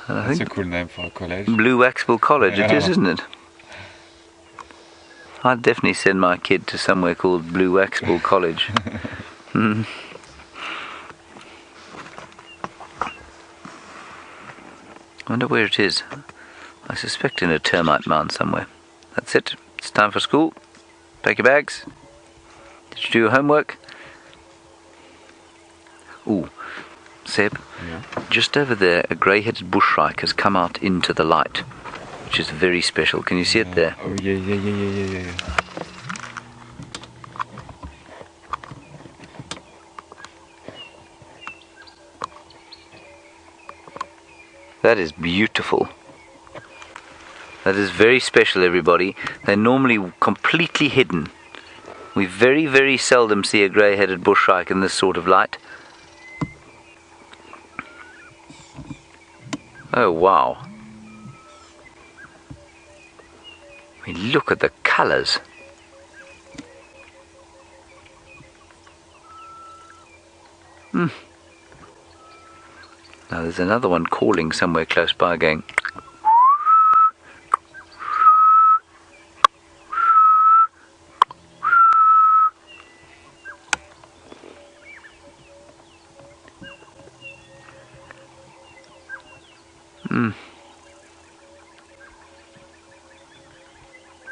That's a cool name for a college. Blue Waxbill College, Yeah. it is, isn't it? I'd definitely send my kid to somewhere called Blue Waxbill College. I wonder where it is. I suspect in a termite mound somewhere. That's it. It's time for school. Pack your bags. Did you do your homework? Ooh, Seb, Yeah. just over there, a grey-headed bush shrike has come out into the light, which is very special. Can you see it there? Oh, yeah. That is beautiful. That is very special, everybody. They're normally completely hidden. We very, very seldom see a grey-headed bush shrike in this sort of light. Oh, wow. I mean, look at the colours. Now there's another one calling somewhere close by going.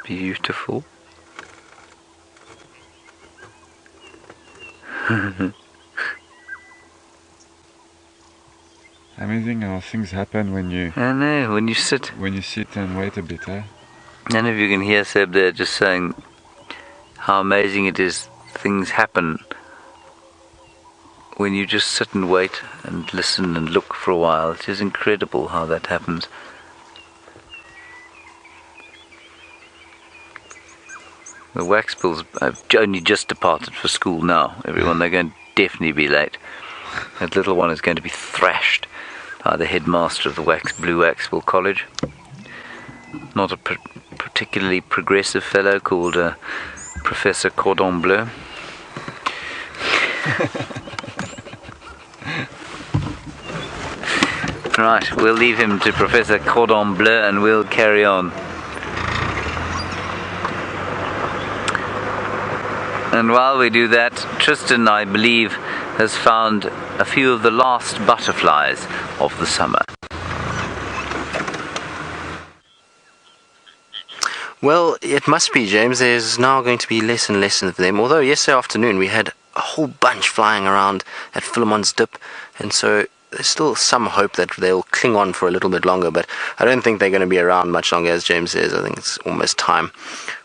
Beautiful. Amazing how things happen when you I know, when you sit. sit and wait a bit, eh? None of you can hear Seb there just saying how amazing it is. Things happen when you just sit and wait and listen and look for a while. It is incredible how that happens. The Waxbills have only just departed for school now. Everyone, they're going to definitely be late. That little one is going to be thrashed by the headmaster of the Blue Waxbill College. Not a particularly progressive fellow called Professor Cordon Bleu. Right, we'll leave him to Professor Cordon Bleu and we'll carry on. And while we do that, Tristan, I believe, has found a few of the last butterflies of the summer. Well, it must be, James. There's now going to be less and less of them. Although yesterday afternoon we had a whole bunch flying around at Philemon's Dip, and so there's still some hope that they'll cling on for a little bit longer, but I don't think they're going to be around much longer, as James says. I think it's almost time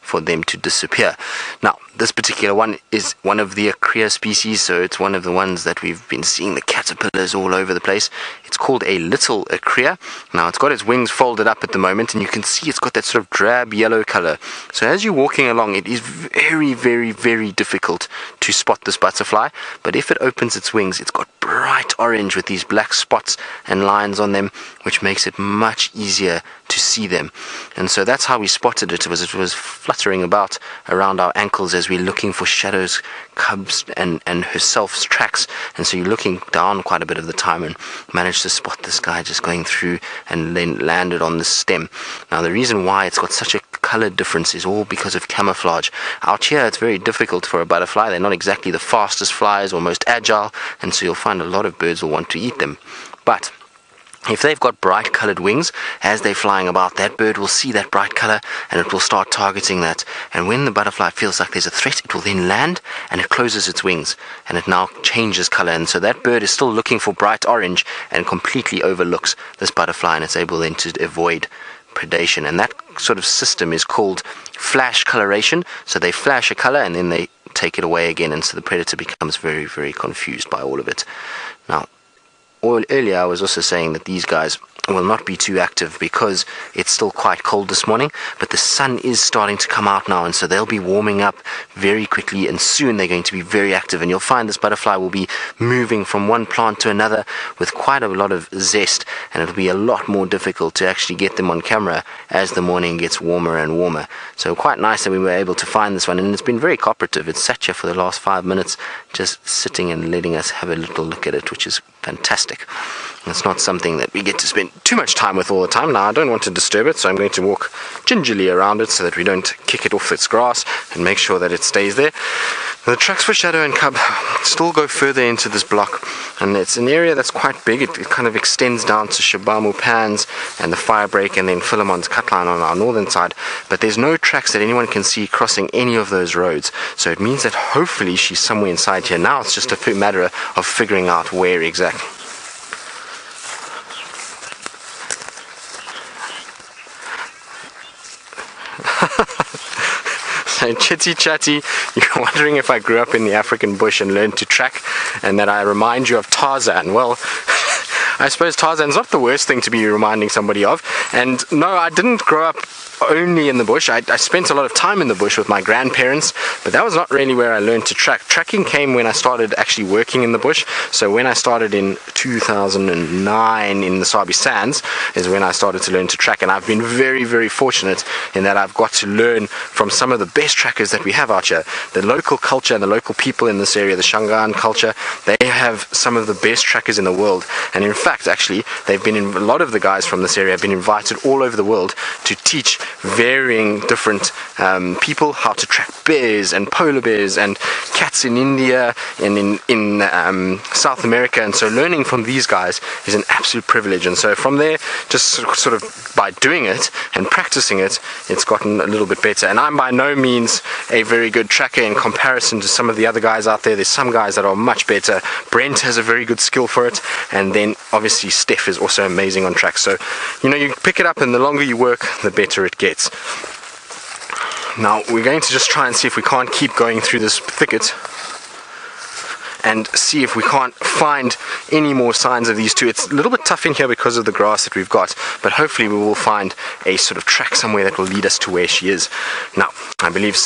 for them to disappear. Now, this particular one is one of the Acrea species, so it's one of the ones that we've been seeing the caterpillars all over the place. It's called a little Acrea. Now, it's got its wings folded up at the moment, and you can see it's got that sort of drab yellow color. So as you're walking along, it is very, very, very difficult to spot this butterfly, but if it opens its wings, it's got bright orange with these black spots and lines on them, which makes it much easier to see them. And so that's how we spotted it. It was fluttering about around our ankles as we're looking for Shadow's cubs and herself's tracks. And so you're looking down quite a bit of the time and managed to spot this guy just going through and then landed on the stem. Now, the reason why it's got such a color difference is all because of camouflage. Out here, it's very difficult for a butterfly. They're not exactly the fastest flyers or most agile, and so you'll find a lot of birds will want to eat them. But if they've got bright colored wings, as they're flying about, that bird will see that bright color and it will start targeting that. And when the butterfly feels like there's a threat, it will then land and it closes its wings and it now changes color. And so that bird is still looking for bright orange and completely overlooks this butterfly, and it's able then to avoid predation. And that sort of system is called flash coloration. So they flash a color and then they take it away again, and so the predator becomes very, very confused by all of it. Now, earlier I was also saying that these guys will not be too active because it's still quite cold this morning, but the sun is starting to come out now, and so they'll be warming up very quickly, and soon they're going to be very active, and you'll find this butterfly will be moving from one plant to another with quite a lot of zest, and it'll be a lot more difficult to actually get them on camera as the morning gets warmer and warmer. So quite nice that we were able to find this one, and it's been very cooperative. It's sat here for the last 5 minutes just sitting and letting us have a little look at it, which is fantastic. It's not something that we get to spend too much time with all the time. Now, I don't want to disturb it, so I'm going to walk gingerly around it so that we don't kick it off its grass and make sure that it stays there. The tracks for Shadow and Cub still go further into this block, and it's an area that's quite big. It kind of extends down to Shabamu Pans and the Firebreak and then Philemon's Cutline on our northern side, but there's no tracks that anyone can see crossing any of those roads, so it means that hopefully she's somewhere inside here. Now it's just a matter of figuring out where exactly. So Chitty Chatty, you're wondering if I grew up in the African bush and learned to track, and that I remind you of Tarzan. Well, I suppose Tarzan's not the worst thing to be reminding somebody of. And no, I didn't grow up only in the bush. I spent a lot of time in the bush with my grandparents, but that was not really where I learned to track. Tracking came when I started actually working in the bush. So when I started in 2009 in the Sabi Sands is when I started to learn to track, and I've been very, very fortunate in that I've got to learn from some of the best trackers that we have out here. The local culture and the local people in this area, the Shangaan culture, they have some of the best trackers in the world. And in fact, actually, they've been in, a lot of the guys from this area have been invited all over the world to teach varying different people how to track bears and polar bears and cats in India and in South America. And so learning from these guys is an absolute privilege. And so from there, just sort of by doing it and practicing it, it's gotten a little bit better. And I'm by no means a very good tracker in comparison to some of the other guys out there. There's some guys that are much better. Brent has a very good skill for it, and then obviously Steph is also amazing on track. So you know, you pick it up, and the longer you work, the better it gets. Now we're going to just try and see if we can't keep going through this thicket and see if we can't find any more signs of these two. It's a little bit tough in here because of the grass that we've got, but hopefully we will find a sort of track somewhere that will lead us to where she is. Now, I believe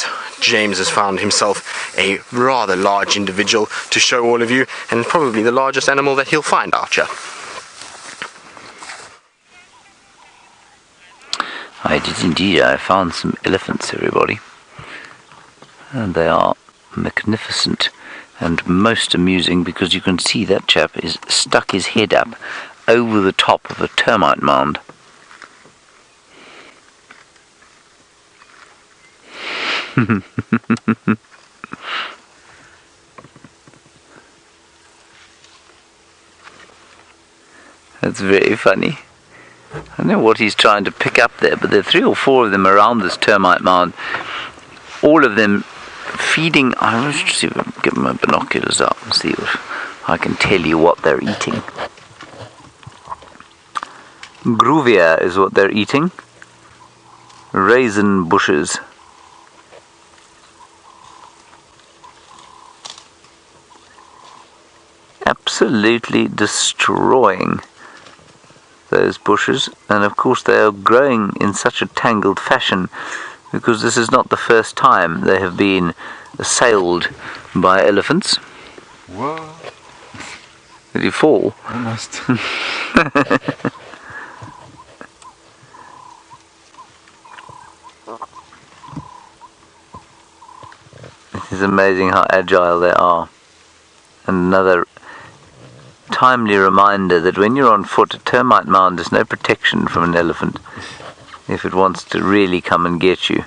James has found himself a rather large individual to show all of you, and probably the largest animal that he'll find out here. I did indeed. I found some elephants, everybody. And they are magnificent and most amusing, because you can see that chap is stuck his head up over the top of a termite mound. That's very funny. I don't know what he's trying to pick up there, but there are 3 or 4 of them around this termite mound. All of them feeding. I will see if I can get my binoculars out and see if I can tell you what they're eating. Gruvia is what they're eating. Raisin bushes. Absolutely destroying those bushes, and of course they are growing in such a tangled fashion, because this is not the first time they have been assailed by elephants. Whoa! Did you fall? Almost. It is amazing how agile they are. And another timely reminder that when you're on foot, a termite mound is no protection from an elephant if it wants to really come and get you.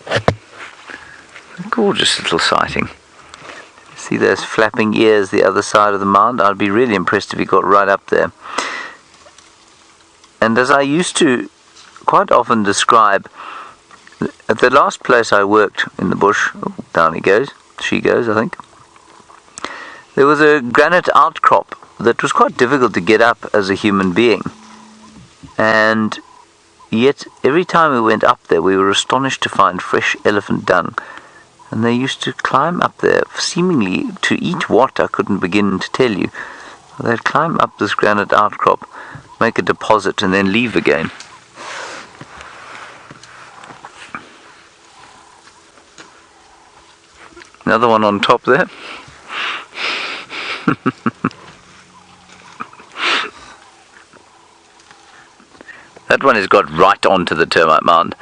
A gorgeous little sighting. See those flapping ears the other side of the mound? I'd be really impressed if he got right up there. And as I used to quite often describe, at the last place I worked in the bush, oh, down he goes, she goes I think, there was a granite outcrop that was quite difficult to get up as a human being, and yet every time we went up there we were astonished to find fresh elephant dung, and they used to climb up there seemingly to eat what I couldn't begin to tell you. They'd climb up this granite outcrop, make a deposit, and then leave again. Another one on top there. That one has got right onto the termite mound.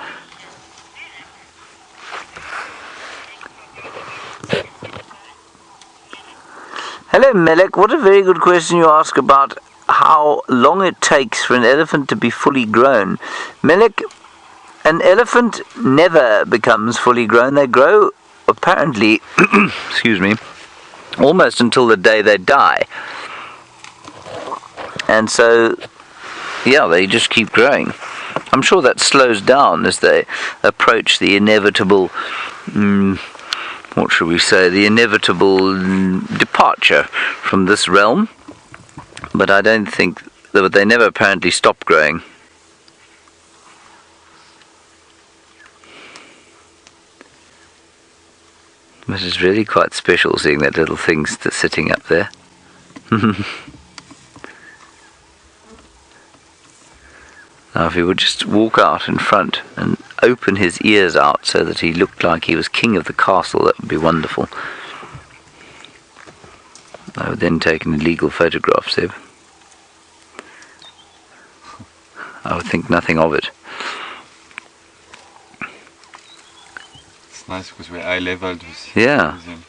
Hello, Melek. What a very good question you ask about how long it takes for an elephant to be fully grown. Melek, an elephant never becomes fully grown. They grow, apparently, excuse me, almost until the day they die. And so, yeah, they just keep growing. I'm sure that slows down as they approach the inevitable, what should we say, the inevitable departure from this realm. But I don't think that they never apparently stop growing. But it's really quite special seeing that little thing sitting up there. Now if he would just walk out in front and open his ears out so that he looked like he was king of the castle, that would be wonderful. I would then take an illegal photograph, Seb. I would think nothing of it. It's nice because we're eye leveled with Yeah. him.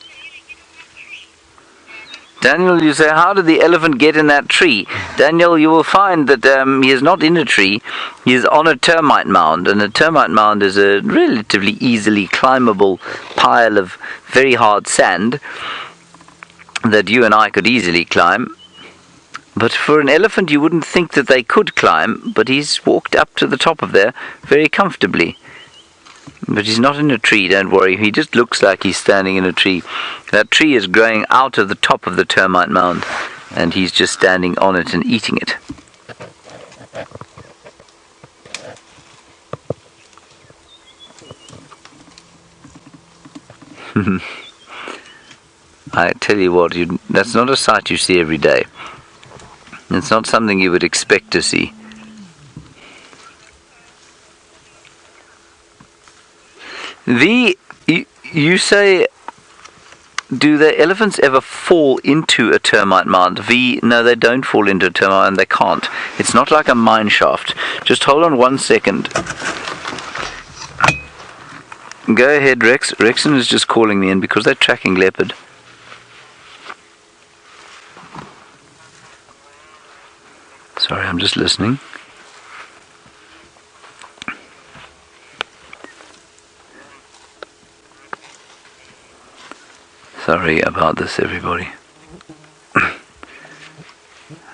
Daniel, you say, how did the elephant get in that tree? Daniel, you will find that he is not in a tree. He is on a termite mound, and a termite mound is a relatively easily climbable pile of very hard sand that you and I could easily climb. But for an elephant, you wouldn't think that they could climb, but he's walked up to the top of there very comfortably. But he's not in a tree, don't worry. He just looks like he's standing in a tree. That tree is growing out of the top of the termite mound, and he's just standing on it and eating it. I tell you what, that's not a sight you see every day. It's not something you would expect to see. You say, do the elephants ever fall into a termite mound? No, they don't fall into a termite mound, they can't. It's not like a mine shaft. Just hold on 1 second. Go ahead, Rex. Rexon is just calling me in because they're tracking Leopard. Sorry, I'm just listening. Sorry about this, everybody.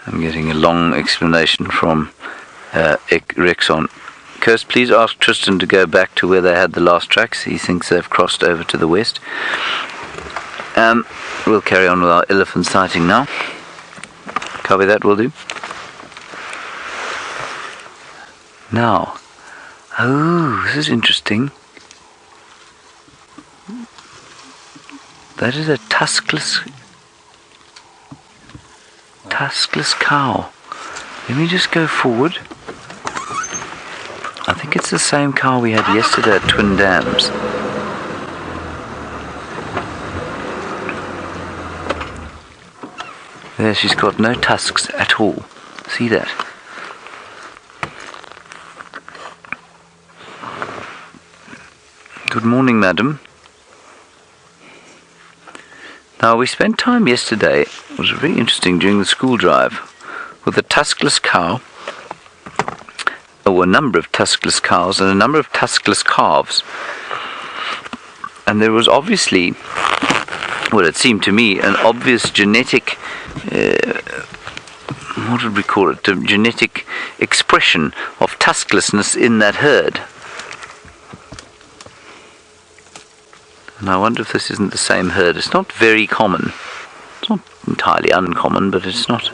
I'm getting a long explanation from Rexon. Kirst, please ask Tristan to go back to where they had the last tracks. He thinks they've crossed over to the west. We'll carry on with our elephant sighting now. Copy that, will do. Now, this is interesting. That is a tuskless cow. Let me just go forward. I think it's the same cow we had yesterday at Twin Dams. There, she's got no tusks at all. See that? Good morning, madam. Now, we spent time yesterday, it was very interesting during the school drive, with a tuskless cow, or a number of tuskless cows and a number of tuskless calves. And there was obviously, well, it seemed to me, an obvious genetic, what would we call it, a genetic expression of tusklessness in that herd. And I wonder if this isn't the same herd. It's not very common. It's not entirely uncommon, but it's not.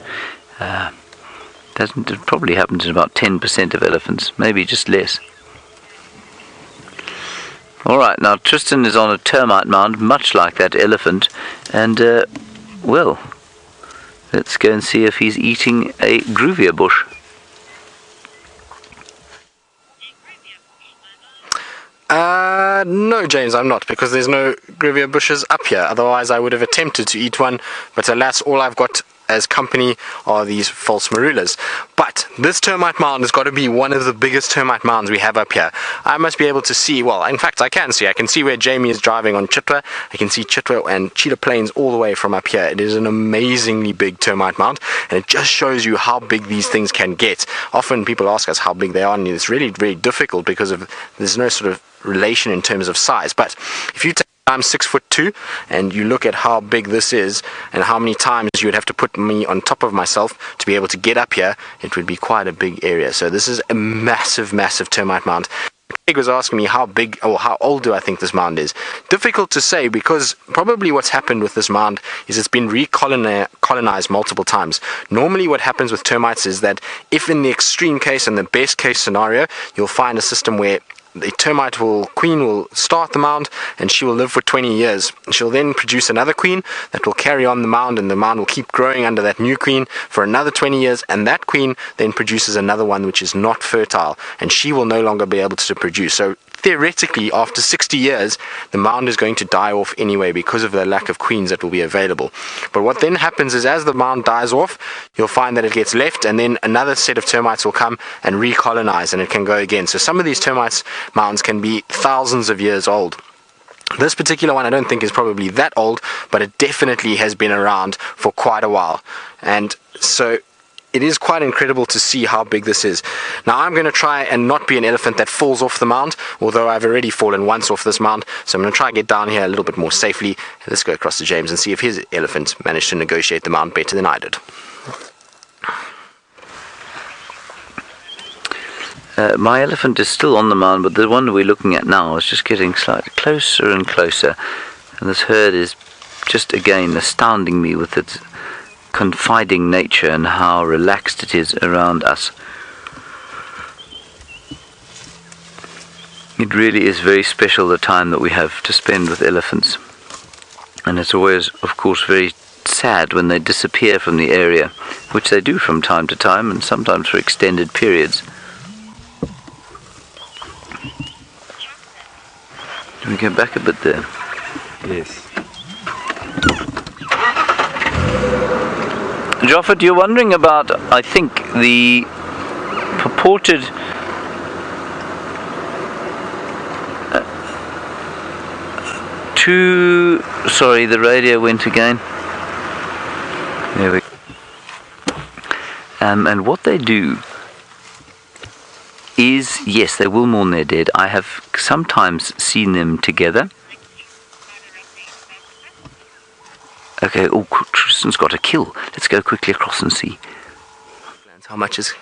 It probably happens in about 10% of elephants, maybe just less. Alright, now Tristan is on a termite mound, much like that elephant, and, well, let's go and see if he's eating a gruvia bush. No, James, I'm not, because there's no gruvia bushes up here. Otherwise, I would have attempted to eat one, but alas, all I've got as company are these false marulas. But this termite mound has got to be one of the biggest termite mounds we have up here. I must be able to see, well, in fact I can see where Jamie is driving on Chitwa. I can see Chitwa and Cheetah plains all the way from up here. It is an amazingly big termite mound, and it just shows you how big these things can get. Often people ask us how big they are, and it's really very difficult because there's no sort of relation in terms of size. But if you I'm 6'2", and you look at how big this is and how many times you would have to put me on top of myself to be able to get up here, it would be quite a big area. So this is a massive termite mound. Craig was asking me how big or how old do I think this mound is. Difficult to say, because probably what's happened with this mound is it's been recolonized multiple times. Normally what happens with termites is that if in the extreme case and the best case scenario, you'll find a system where the queen will start the mound, and she will live for 20 years. She'll then produce another queen that will carry on the mound, and the mound will keep growing under that new queen for another 20 years, and that queen then produces another one which is not fertile, and she will no longer be able to produce. So theoretically, after 60 years, the mound is going to die off anyway because of the lack of queens that will be available. But what then happens is, as the mound dies off, you'll find that it gets left, and then another set of termites will come and recolonize, and it can go again. So some of these termites mounds can be thousands of years old. This particular one I don't think is probably that old, but it definitely has been around for quite a while. And so it is quite incredible to see how big this is. Now I'm going to try and not be an elephant that falls off the mound, although I've already fallen once off this mound. So I'm going to try and get down here a little bit more safely. Let's go across to James and see if his elephant managed to negotiate the mound better than I did. My elephant is still on the mound, but the one we're looking at now is just getting slightly closer and closer. And this herd is just again astounding me with its confiding nature and how relaxed it is around us. It really is very special, the time that we have to spend with elephants, and it's always, of course, very sad when they disappear from the area, which they do from time to time, and sometimes for extended periods. Can we go back a bit there? Yes. Jofford, you're wondering about, I think, the purported sorry, the radio went again. There we go. And what they do is, yes, they will mourn their dead. I have sometimes seen them together. Okay, oh, Tristan's got a kill. Let's go quickly across and see. How much is...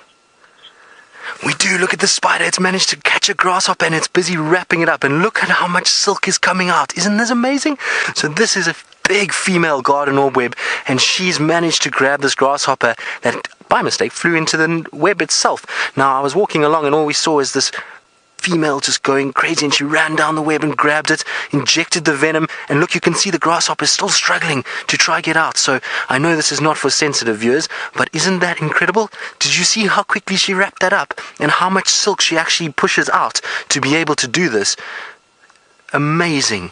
We do, look at the spider. It's managed to catch a grasshopper and it's busy wrapping it up. And look at how much silk is coming out. Isn't this amazing? So this is a big female garden orb web, and she's managed to grab this grasshopper that by mistake flew into the web itself. Now I was walking along and all we saw is this female just going crazy, and she ran down the web and grabbed it, injected the venom, and look, you can see the grasshopper is still struggling to try get out. So I know this is not for sensitive viewers, but isn't that incredible? Did you see how quickly she wrapped that up and how much silk she actually pushes out to be able to do this? Amazing.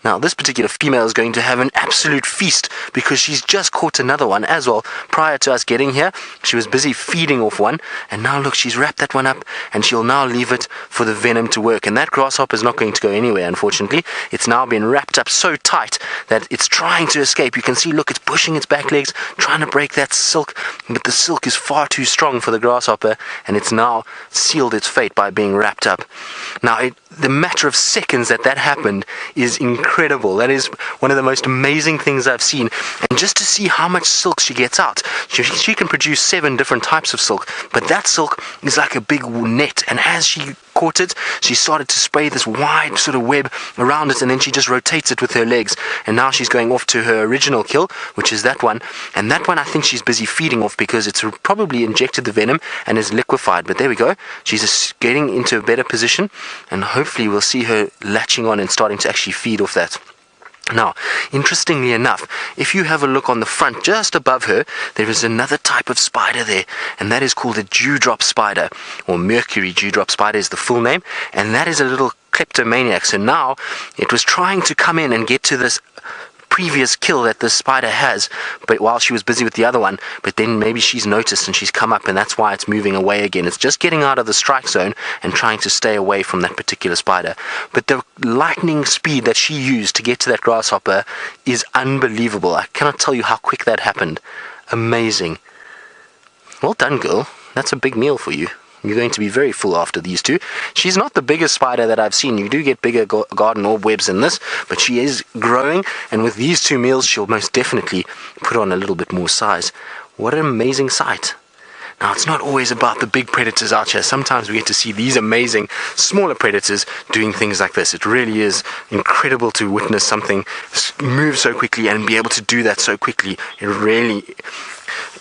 Now this particular female is going to have an absolute feast because she's just caught another one as well. Prior to us getting here, she was busy feeding off one, and now look, she's wrapped that one up and she'll now leave it for the venom to work. And that grasshopper is not going to go anywhere, unfortunately. It's now been wrapped up so tight that it's trying to escape. You can see, look, it's pushing its back legs, trying to break that silk, but the silk is far too strong for the grasshopper, and it's now sealed its fate by being wrapped up. Now the matter of seconds that happened is incredible. That is one of the most amazing things I've seen. And just to see how much silk she gets out, she can produce 7 different types of silk, but that silk is like a big net, and as she caught it, she started to spray this wide sort of web around it, and then she just rotates it with her legs, and now she's going off to her original kill, which is that one. And that one I think she's busy feeding off because it's probably injected the venom and is liquefied. But there we go, she's just getting into a better position, and hopefully we'll see her latching on and starting to actually feed off that. Now, interestingly enough, if you have a look on the front, just above her, there is another type of spider there, and that is called a dewdrop spider, or mercury dewdrop spider is the full name, and that is a little kleptomaniac. So now, it was trying to come in and get to this previous kill that this spider has, but while she was busy with the other one, but then maybe she's noticed and she's come up, and that's why it's moving away again. It's just getting out of the strike zone and trying to stay away from that particular spider. But the lightning speed that she used to get to that grasshopper is unbelievable. I cannot tell you how quick that happened. Amazing. Well done, girl. That's a big meal for you. You're going to be very full after these two. She's not the biggest spider that I've seen. You do get bigger garden orb webs than this, but she is growing, and with these two meals, she'll most definitely put on a little bit more size. What an amazing sight. Now, it's not always about the big predators out here. Sometimes we get to see these amazing smaller predators doing things like this. It really is incredible to witness something move so quickly and be able to do that so quickly. It really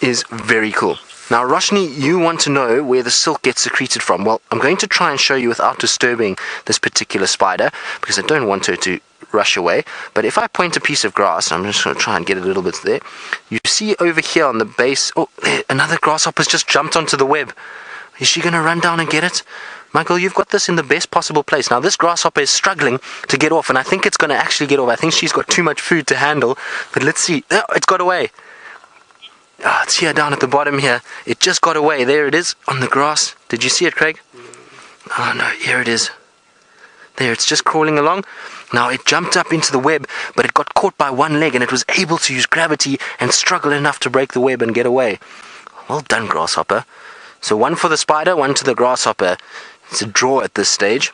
is very cool. Now, Roshni, you want to know where the silk gets secreted from. Well, I'm going to try and show you without disturbing this particular spider, because I don't want her to rush away. But if I point a piece of grass, I'm just going to try and get a little bit there. You see over here on the base, oh, there, another grasshopper's just jumped onto the web. Is she going to run down and get it? Michael, you've got this in the best possible place. Now, this grasshopper is struggling to get off, and I think it's going to actually get off. I think she's got too much food to handle. But let's see. Oh, it's got away. Oh, it's here down at the bottom here. It just got away. There it is on the grass. Did you see it, Craig? Oh no, here it is. There, it's just crawling along. Now, it jumped up into the web, but it got caught by one leg, and it was able to use gravity and struggle enough to break the web and get away. Well done, grasshopper. So one for the spider, one to the grasshopper. It's a draw at this stage.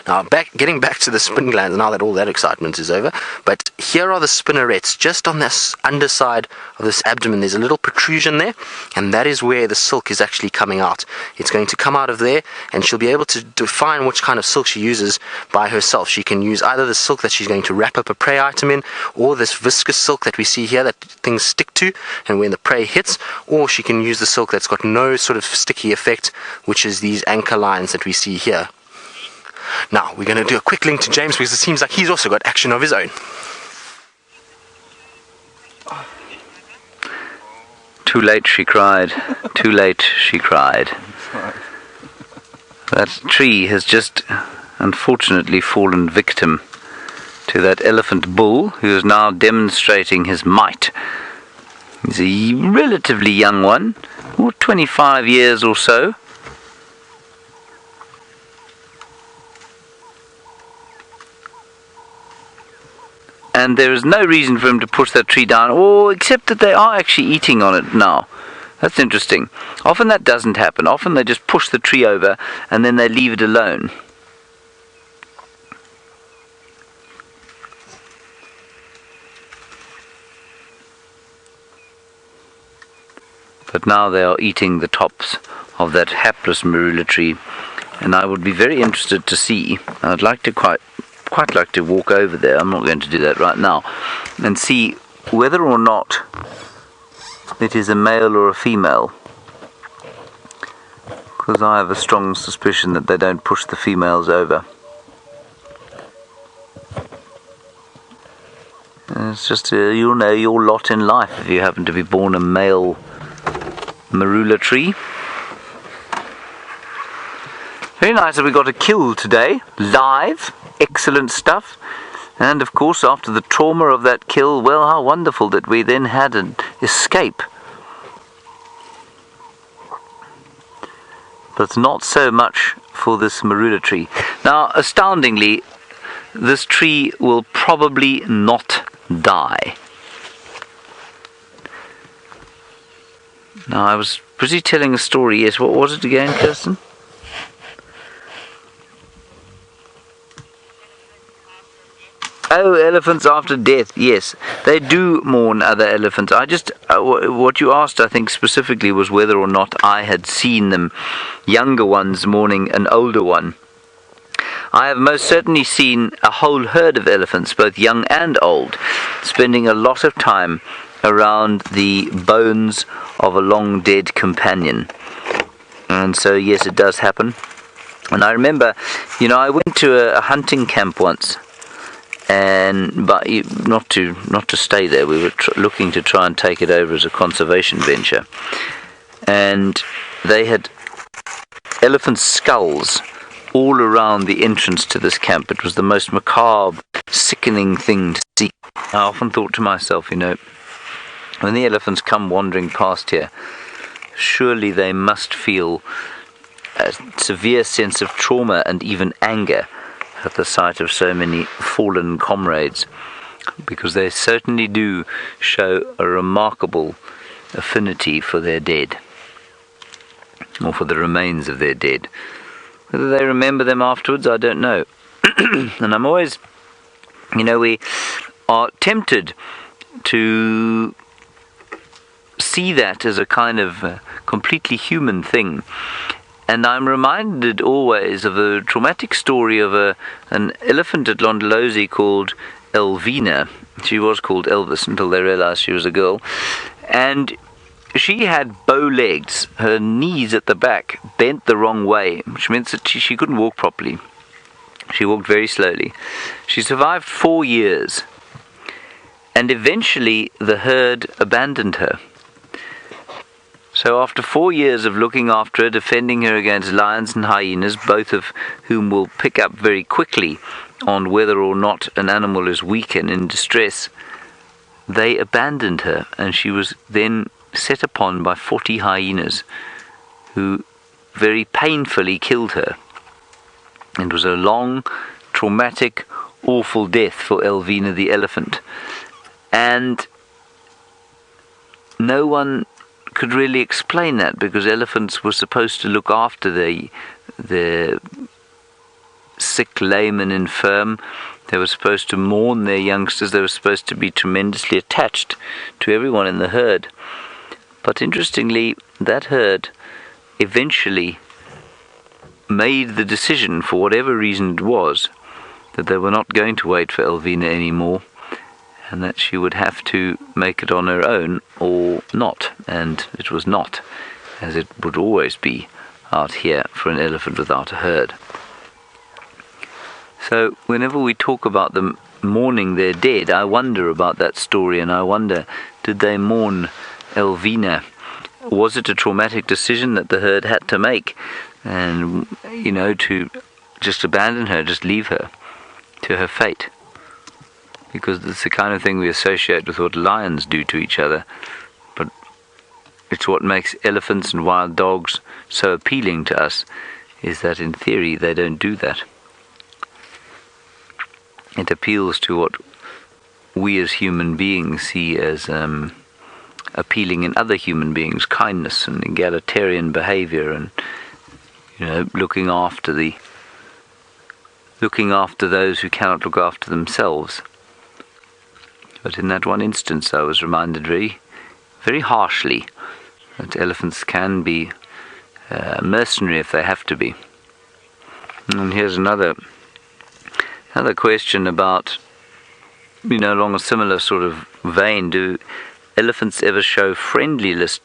Now, getting back to the spin glands, now that all that excitement is over, but here are the spinnerets. Just on this underside of this abdomen, there's a little protrusion there, and that is where the silk is actually coming out. It's going to come out of there, and she'll be able to define which kind of silk she uses by herself. She can use either the silk that she's going to wrap up a prey item in, or this viscous silk that we see here that things stick to, and when the prey hits, or she can use the silk that's got no sort of sticky effect, which is these anchor lines that we see here. Now, we're going to do a quick link to James, because it seems like he's also got action of his own. Too late, she cried. Too late, she cried. That tree has just, unfortunately, fallen victim to that elephant bull, who is now demonstrating his might. He's a relatively young one, 25 years or so. And there is no reason for him to push that tree down, except that they are actually eating on it now. That's interesting. Often that doesn't happen. Often they just push the tree over and then they leave it alone. But now they are eating the tops of that hapless marula tree, and I would be very interested to see. I'd like to quite like to walk over there. I'm not going to do that right now, and see whether or not it is a male or a female, because I have a strong suspicion that they don't push the females over. It's just you'll know your lot in life if you happen to be born a male marula tree. Very nice that we got a kill today, live. Excellent stuff. And of course, after the trauma of that kill, well, how wonderful that we then had an escape. But not so much for this marula tree. Now, astoundingly, this tree will probably not die. Now, I was busy telling a story. Yes, what was it again, Kirsten? Oh, elephants after death. Yes, they do mourn other elephants. I just, what you asked, I think, specifically was whether or not I had seen them, younger ones mourning an older one. I have most certainly seen a whole herd of elephants, both young and old, spending a lot of time around the bones of a long dead companion. And so, yes, it does happen. And I remember, I went to a hunting camp once. But not to stay there. We were looking to try and take it over as a conservation venture, and they had elephant skulls all around the entrance to this camp. It was the most macabre sickening thing to see. I often thought to myself, when the elephants come wandering past here, surely they must feel a severe sense of trauma and even anger at the sight of so many fallen comrades, because they certainly do show a remarkable affinity for their dead, or for the remains of their dead. Whether they remember them afterwards, I don't know. And I'm always, we are tempted to see that as a kind of completely human thing. And I'm reminded always of a traumatic story of an elephant at Londolozi called Elvina. She was called Elvis until they realized she was a girl. And she had bow legs. Her knees at the back bent the wrong way, which meant that she couldn't walk properly. She walked very slowly. She survived 4 years. And eventually the herd abandoned her. So after 4 years of looking after her, defending her against lions and hyenas, both of whom will pick up very quickly on whether or not an animal is weak and in distress, they abandoned her, and she was then set upon by 40 hyenas, who very painfully killed her. It was a long, traumatic, awful death for Elvina the elephant. And no one could really explain that, because elephants were supposed to look after their sick, lame and infirm. They were supposed to mourn their youngsters. They were supposed to be tremendously attached to everyone in the herd. But interestingly, that herd eventually made the decision, for whatever reason it was, that they were not going to wait for Elvina anymore, and that she would have to make it on her own or not. And it was not, as it would always be out here for an elephant without a herd. So whenever we talk about them mourning their dead, I wonder about that story, and I wonder, did they mourn Elvina? Was it a traumatic decision that the herd had to make? And, to just abandon her, just leave her to her fate? Because it's the kind of thing we associate with what lions do to each other. But it's what makes elephants and wild dogs so appealing to us, is that in theory they don't do that. It appeals to what we as human beings see as appealing in other human beings: kindness and egalitarian behavior, and looking after those who cannot look after themselves. But in that one instance, I was reminded very, very harshly that elephants can be mercenary if they have to be. And here's another question about, along a similar sort of vein: do elephants ever show friendliness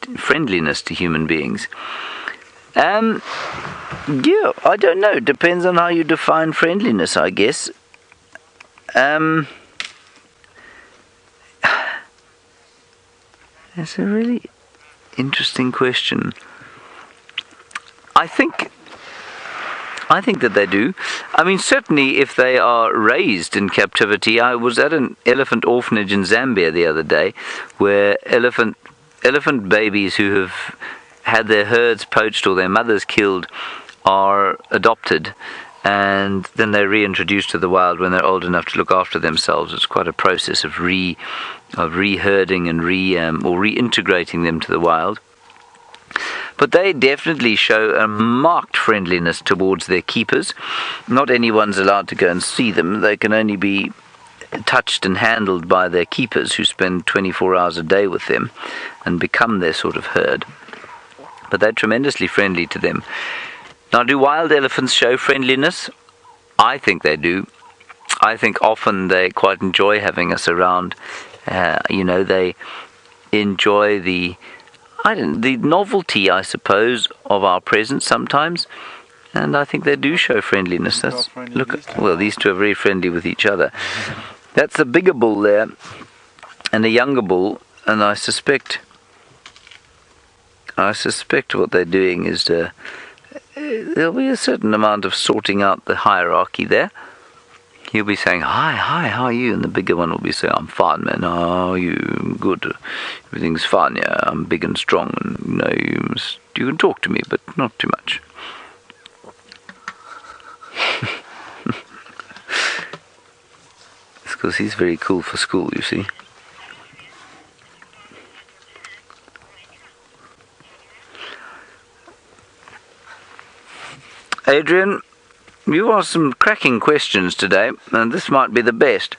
to human beings? Yeah, I don't know. It depends on how you define friendliness, I guess. It's a really interesting question. I think that they do. I mean, certainly if they are raised in captivity. I was at an elephant orphanage in Zambia the other day, where elephant babies who have had their herds poached or their mothers killed are adopted, and then they're reintroduced to the wild when they're old enough to look after themselves. It's quite a process of reherding and reintegrating them to the wild. But they definitely show a marked friendliness towards their keepers. Not anyone's allowed to go and see them. They can only be touched and handled by their keepers, who spend 24 hours a day with them and become their sort of herd. But they're tremendously friendly to them. Now, do wild elephants show friendliness? I think they do. I think often they quite enjoy having us around. They enjoy the novelty, I suppose, of our presence sometimes, and I think they do show friendliness. These two are very friendly with each other. That's the bigger bull there, and the younger bull, and I suspect what they're doing is there'll be a certain amount of sorting out the hierarchy there. He'll be saying, hi, how are you? And the bigger one will be saying, I'm fine, man. How are you? Good. Everything's fine, yeah. I'm big and strong. And, you can talk to me, but not too much. It's because he's very cool for school, you see. Adrian, you asked some cracking questions today, and this might be the best.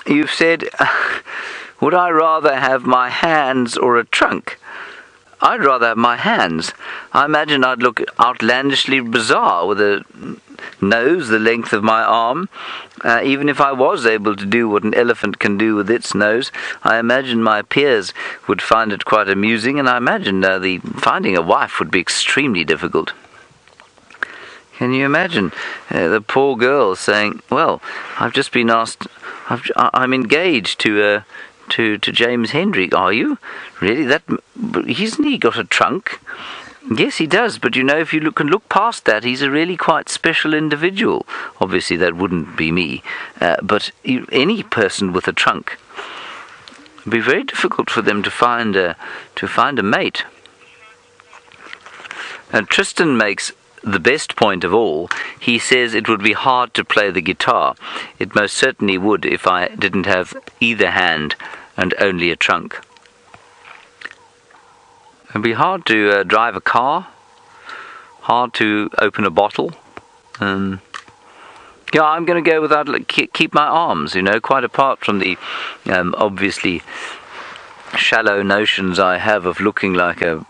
You've said, would I rather have my hands or a trunk? I'd rather have my hands. I imagine I'd look outlandishly bizarre with a nose the length of my arm. Even if I was able to do what an elephant can do with its nose, I imagine my peers would find it quite amusing, and I imagine finding a wife would be extremely difficult. Can you imagine the poor girl saying, well, I've just been asked, I'm engaged to James Hendrick. Are you? Really? Hasn't he got a trunk? Yes, he does, but if you can look past that, he's a really quite special individual. Obviously, that wouldn't be me, but any person with a trunk. It would be very difficult for them to find a mate. And Tristan makes the best point of all. He says it would be hard to play the guitar. It most certainly would if I didn't have either hand and only a trunk. It would be hard to drive a car, hard to open a bottle. I'm going to go without, keep my arms, quite apart from the obviously shallow notions I have of looking like a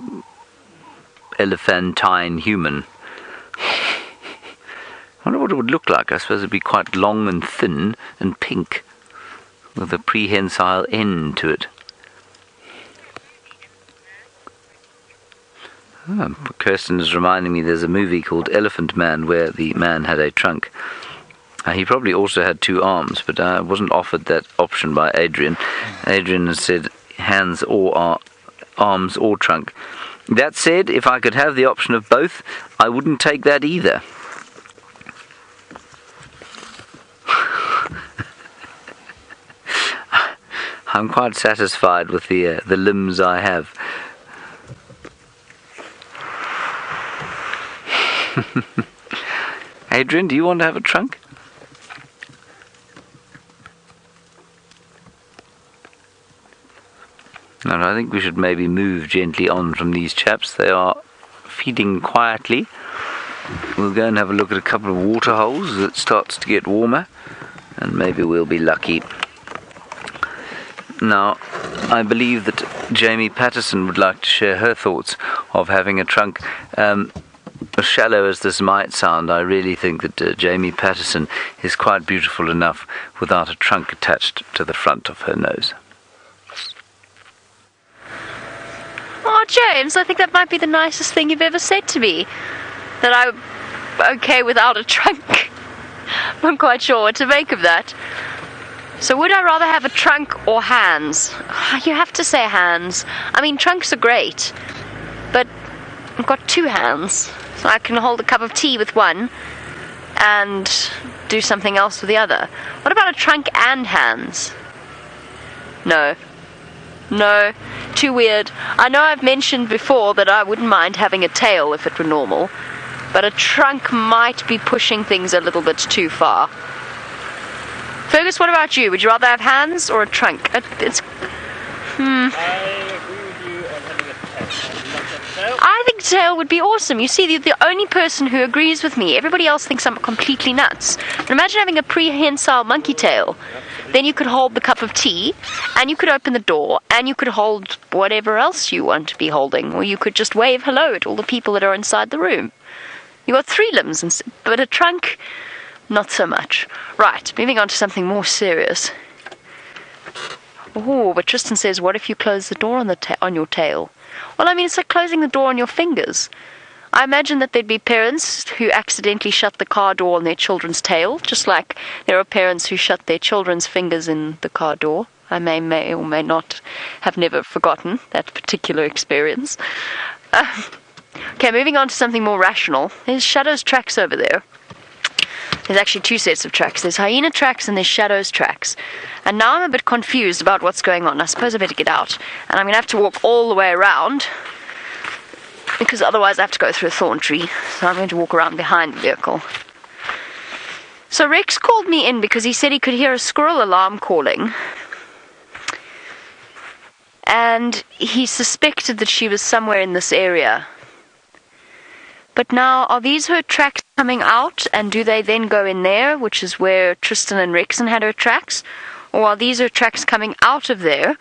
elephantine human. I wonder what it would look like. I suppose it'd be quite long and thin and pink, with a prehensile end to it. Kirsten is reminding me there's a movie called Elephant Man where the man had a trunk. He probably also had two arms, but I wasn't offered that option by Adrian. Adrian has said hands or arms or trunk. That said, if I could have the option of both, I wouldn't take that either. I'm quite satisfied with the limbs I have. Adrian, do you want to have a trunk? And I think we should maybe move gently on from these chaps. They are feeding quietly. We'll go and have a look at a couple of water holes as it starts to get warmer, and maybe we'll be lucky. Now, I believe that Jamie Patterson would like to share her thoughts of having a trunk. As shallow as this might sound, I really think that Jamie Patterson is quite beautiful enough without a trunk attached to the front of her nose. Oh, James, I think that might be the nicest thing you've ever said to me. That I'm okay without a trunk. I'm not quite sure what to make of that. So would I rather have a trunk or hands? You have to say hands. I mean, trunks are great, but I've got two hands. So I can hold a cup of tea with one and do something else with the other. What about a trunk and hands? No, too weird. I know I've mentioned before that I wouldn't mind having a tail if it were normal, but a trunk might be pushing things a little bit too far. Fergus, what about you? Would you rather have hands or a trunk? I agree with you on having a tail. I think tail would be awesome. You see, the only person who agrees with me. Everybody else thinks I'm completely nuts. And imagine having a prehensile monkey tail. Then you could hold the cup of tea, and you could open the door, and you could hold whatever else you want to be holding, or you could just wave hello at all the people that are inside the room. You got three limbs, but a trunk, not so much. Right, moving on to something more serious. Oh, but Tristan says, what if you close the door on your tail? Well, I mean, it's like closing the door on your fingers. I imagine that there'd be parents who accidentally shut the car door on their children's tail, just like there are parents who shut their children's fingers in the car door. I may or may not have never forgotten that particular experience. Okay, moving on to something more rational. There's Shadow's tracks over there. There's actually two sets of tracks. There's hyena tracks and there's shadows tracks. And now I'm a bit confused about what's going on. I suppose I better get out. And I'm going to have to walk all the way around, because otherwise I have to go through a thorn tree. So I'm going to walk around behind the vehicle. So Rex called me in because he said he could hear a squirrel alarm calling. And he suspected that she was somewhere in this area. But now, are these her tracks coming out, and do they then go in there, which is where Tristan and Rexon had her tracks? Or are these her tracks coming out of there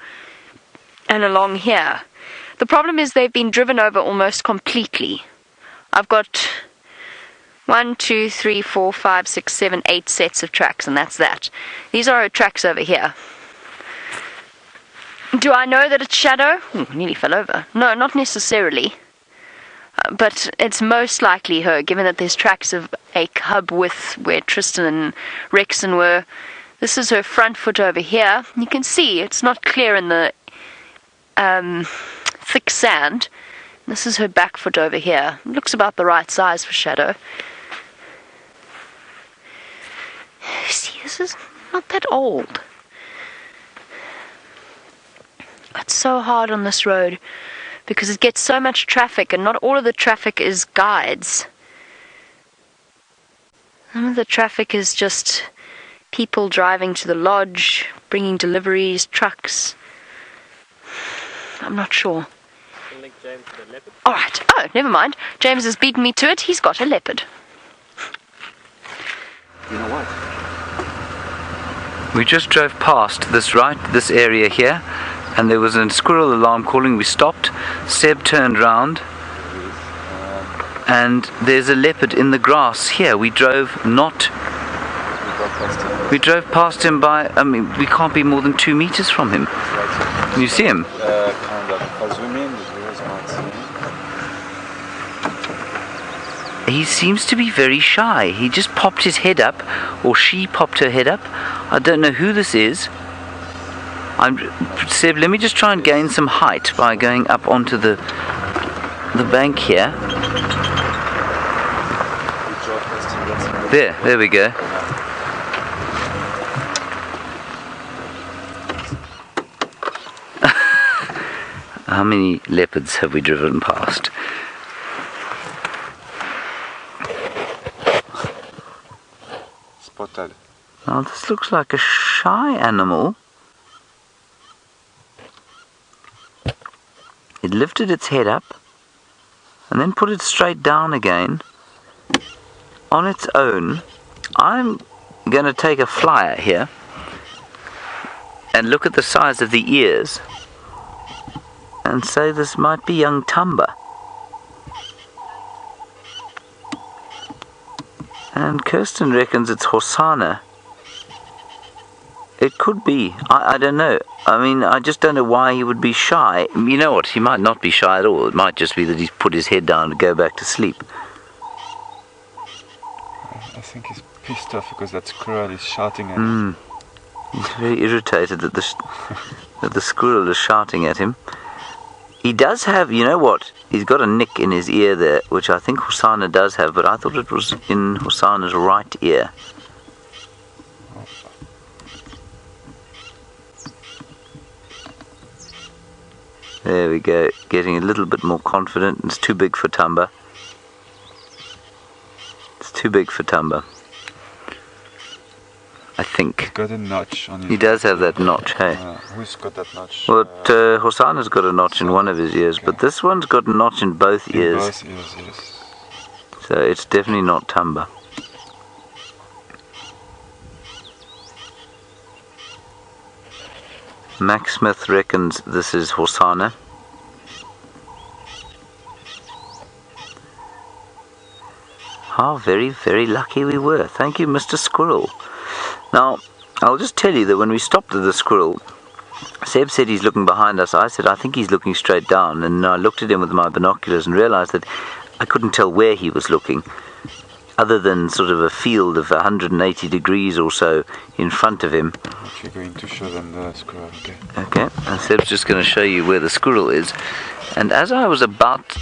and along here? The problem is they've been driven over almost completely. I've got 1, 2, 3, 4, 5, 6, 7, 8 sets of tracks, and that's that. These are her tracks over here. Do I know that it's Shadow? Ooh, nearly fell over. No, not necessarily. But it's most likely her, given that there's tracks of a cub with where Tristan and Rexon were. This is her front foot over here. You can see it's not clear in the thick sand. This is her back foot over here. It looks about the right size for Shadow. See, this is not that old. It's so hard on this road, because it gets so much traffic, and not all of the traffic is guides. Some of the traffic is just people driving to the lodge, bringing deliveries, trucks. I'm not sure. I'll link James to the leopard. Alright, oh, never mind. James has beaten me to it. He's got a leopard. You know what? We just drove past this area here, and there was a squirrel alarm calling. We stopped. Seb turned round, and there's a leopard in the grass here. We drove past him by, I mean, we can't be more than 2 meters from him. Can you see him? Kind of. If I zoom in, the viewers might see him. He seems to be very shy. He just popped his head up, or she popped her head up. I don't know who this is. Seb, let me just try and gain some height by going up onto the bank here. There we go. How many leopards have we driven past? Spotted. Now this looks like a shy animal. It lifted its head up and then put it straight down again on its own. I'm going to take a flyer here and look at the size of the ears and say this might be young Tumba. And Kirsten reckons it's Hosanna. It could be. I don't know. I mean, I just don't know why he would be shy. You know what? He might not be shy at all. It might just be that he's put his head down to go back to sleep. I think he's pissed off because that squirrel is shouting at him. He's very irritated that the squirrel is shouting at him. He does have, you know what? He's got a nick in his ear there, which I think Hosanna does have, but I thought it was in Hosanna's right ear. There we go, getting a little bit more confident. It's too big for Tumba. It's too big for Tumba, I think. He's got a notch on his He does have that notch, hey? Who's got that notch? Well, Hosanna's got a notch in one of his ears, but this one's got a notch in both ears. Both ears, yes. So it's definitely not Tumba. Max Smith reckons this is Hosanna. How very, very lucky we were. Thank you, Mr. Squirrel. Now, I'll just tell you that when we stopped at the squirrel, Seb said he's looking behind us. I said, I think he's looking straight down. And I looked at him with my binoculars and realized that I couldn't tell where he was looking, other than sort of a field of 180 degrees or so in front of him. If you're going to show them the squirrel, okay. Okay, and Seb's just going to show you where the squirrel is. And as I was about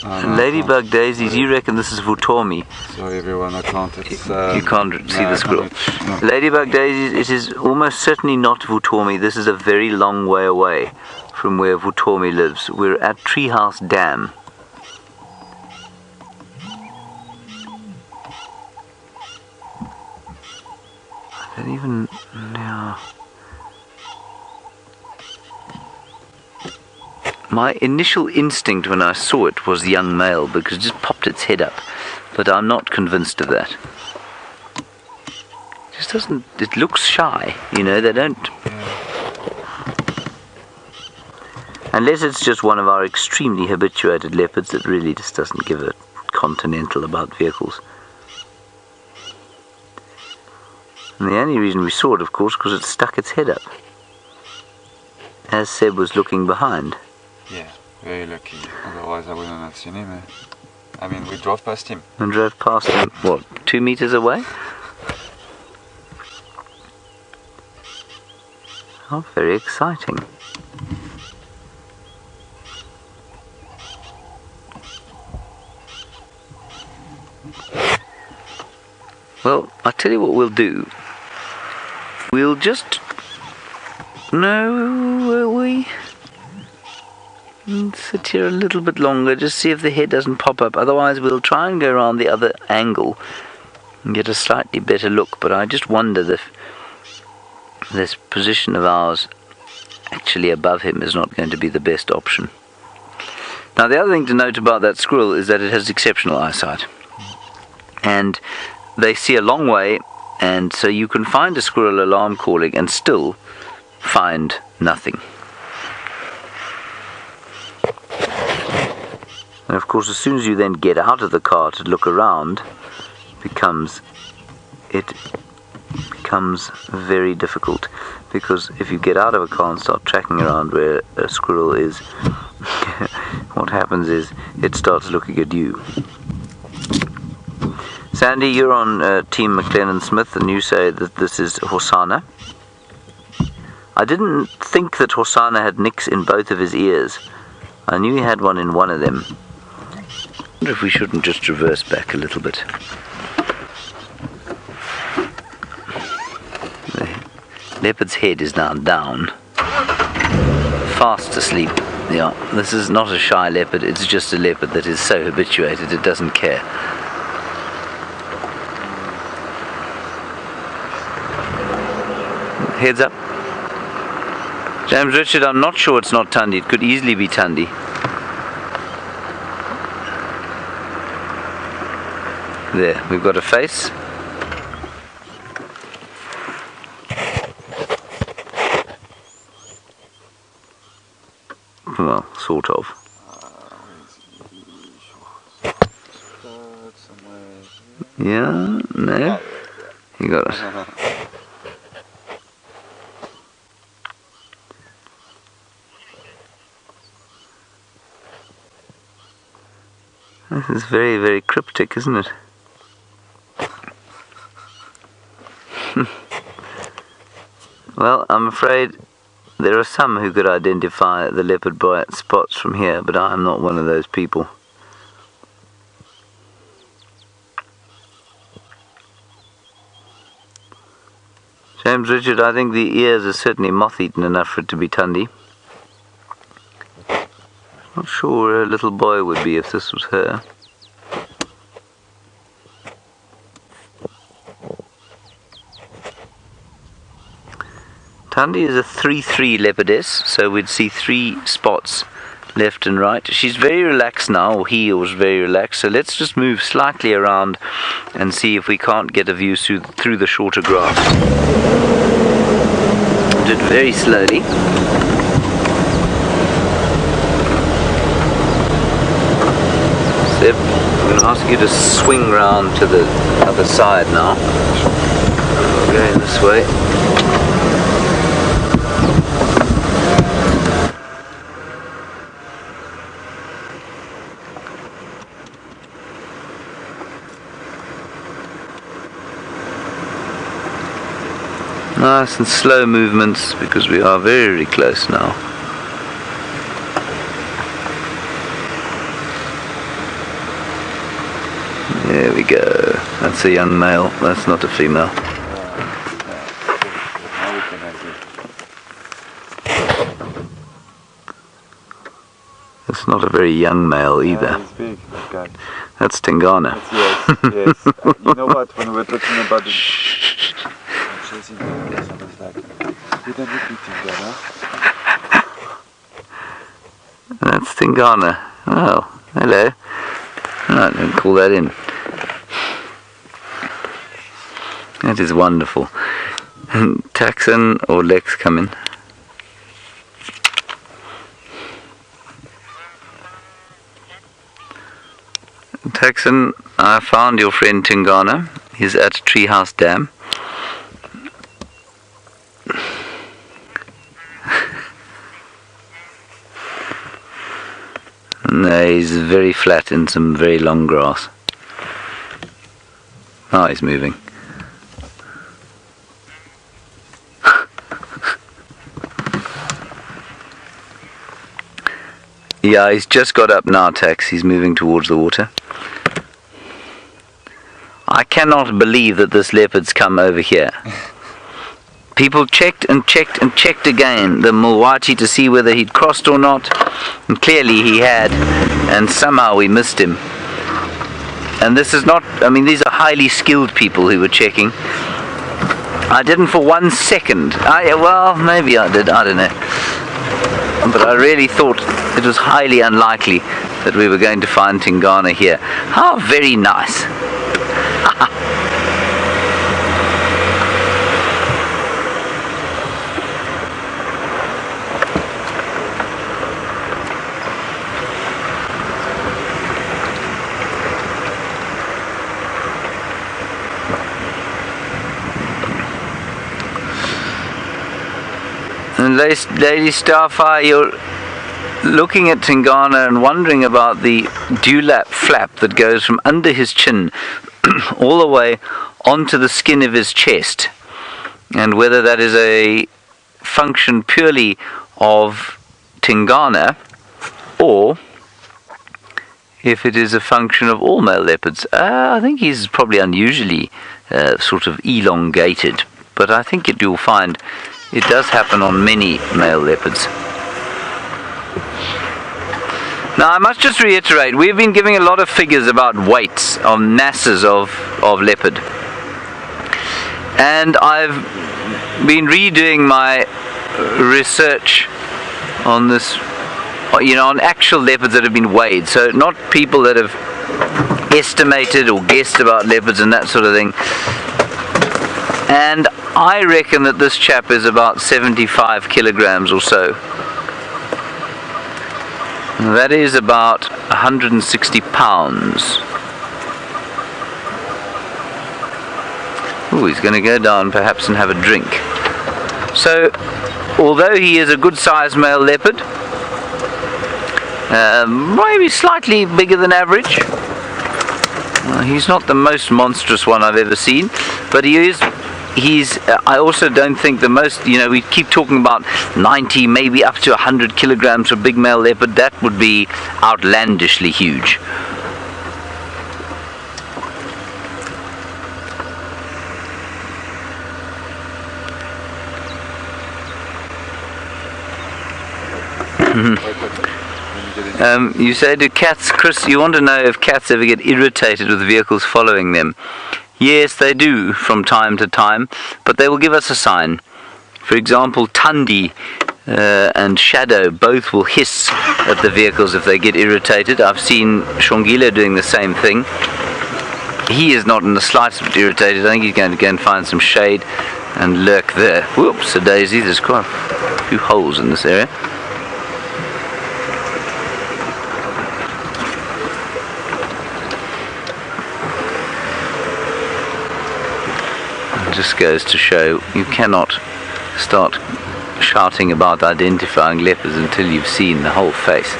Ladybug daisies, you reckon this is Vutomi? Sorry everyone, I can't. It's, You can't see no, the squirrel. I can't. No. Ladybug daisies, it is almost certainly not Vutomi. This is a very long way away from where Vutomi lives. We're at Treehouse Dam. I don't even know. My initial instinct when I saw it was the young male because it just popped its head up, but I'm not convinced of that. It just doesn't. It looks shy, you know. They don't. Unless it's just one of our extremely habituated leopards that really just doesn't give a continental about vehicles. And the only reason we saw it, of course, because it stuck its head up, as Seb was looking behind. Yeah, very lucky. Otherwise I wouldn't have seen him. I mean, we drove past him. And drove past him, what, 2 meters away? Oh, very exciting. Well, I'll tell you what we'll do. We'll just... No, will we? Sit here a little bit longer, just see if the head doesn't pop up. Otherwise, we'll try and go around the other angle and get a slightly better look. But I just wonder if this position of ours actually above him is not going to be the best option. Now, the other thing to note about that squirrel is that it has exceptional eyesight. And they see a long way, and so you can find a squirrel alarm calling and still find nothing. And of course, as soon as you then get out of the car to look around, it becomes very difficult, because if you get out of a car and start tracking around where a squirrel is, what happens is it starts looking at you. Sandy, you're on Team McLennan Smith, and you say that this is Hosanna. I didn't think that Hosanna had nicks in both of his ears. I knew he had one in one of them. I wonder if we shouldn't just reverse back a little bit. The leopard's head is now down, fast asleep. Yeah, this is not a shy leopard, it's just a leopard that is so habituated it doesn't care. Heads up. James Richard, I'm not sure it's not Tundi. It could easily be Tundi. There, we've got a face. Well, sort of. Yeah, no. You got it. This is very, very cryptic, isn't it? Well, I'm afraid there are some who could identify the leopard by its spots from here, but I am not one of those people. James Richard, I think the ears are certainly moth-eaten enough for it to be Tundi. Not sure where a little boy would be if this was her. Tundi is a 3-3 leopardess, so we'd see 3 spots left and right. She's very relaxed now, or he was very relaxed, so let's just move slightly around and see if we can't get a view through the shorter grass. Do it very slowly. Seb, I'm going to ask you to swing round to the other side now. We're going this way. Nice and slow movements because we are very close now. we go. That's a young male. That's not a female. Now we can exit. It's not a very young male either. He's big, that guy. That's Tingana. Yes. You know what? When we were talking about the chasing dogs, I was like, didn't it be Tingana? That's Tingana. Oh, hello. Right, then call that in. That is wonderful. And Taxon or Lex come in. Taxon, I found your friend Tingana. He's at Treehouse Dam. No, he's very flat in some very long grass. Oh, he's moving. Yeah, he's just got up now, Tex. He's moving towards the water. I cannot believe that this leopard's come over here. People checked and checked and checked again, the Mulwati, to see whether he'd crossed or not. And clearly he had. And somehow we missed him. And this is not, I mean, these are highly skilled people who were checking. I didn't for 1 second. Well, maybe I did, I don't know. But I really thought it was highly unlikely that we were going to find Tingana here. How very nice. And Lady Starfire, you're looking at Tingana and wondering about the dewlap flap that goes from under his chin all the way onto the skin of his chest, and whether that is a function purely of Tingana or if it is a function of all male leopards. I think he's probably unusually sort of elongated, but I think you'll find it does happen on many male leopards. Now, I must just reiterate, we've been giving a lot of figures about weights on masses of leopard. And I've been redoing my research on this, on actual leopards that have been weighed. So not people that have estimated or guessed about leopards and that sort of thing. And I reckon that this chap is about 75 kilograms or so. That is about 160 pounds. Ooh, he's going to go down perhaps and have a drink. So, although he is a good sized male leopard, maybe slightly bigger than average, he's not the most monstrous one I've ever seen, but I also don't think the most, we keep talking about 90, maybe up to 100 kilograms for a big male leopard. That would be outlandishly huge. You say, do cats, Chris, you want to know if cats ever get irritated with vehicles following them? Yes, they do from time to time, but they will give us a sign. For example, Tundi and Shadow both will hiss at the vehicles if they get irritated. I've seen Shongila doing the same thing. He is not in the slightest bit irritated. I think he's going to go and find some shade and lurk there. Whoops, a daisy, there's quite a few holes in this area. Just goes to show you cannot start shouting about identifying leopards until you've seen the whole face.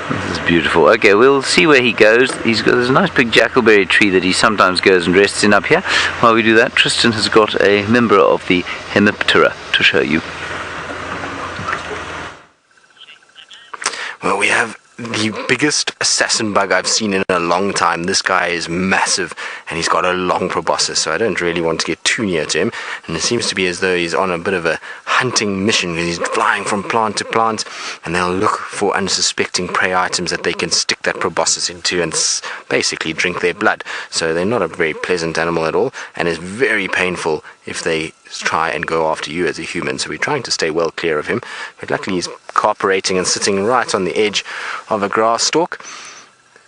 This is beautiful. Okay, we'll see where he goes. There's a nice big jackalberry tree that he sometimes goes and rests in up here. While we do that, Tristan has got a member of the Hemiptera to show you. Well, we have the biggest assassin bug I've seen in a long time. This guy is massive and he's got a long proboscis, so I don't really want to get too near to him. And it seems to be as though he's on a bit of a hunting mission. He's flying from plant to plant and they'll look for unsuspecting prey items that they can stick that proboscis into and basically drink their blood. So they're not a very pleasant animal at all, and it's very painful if they try and go after you as a human. So we're trying to stay well clear of him, but luckily he's cooperating and sitting right on the edge of a grass stalk.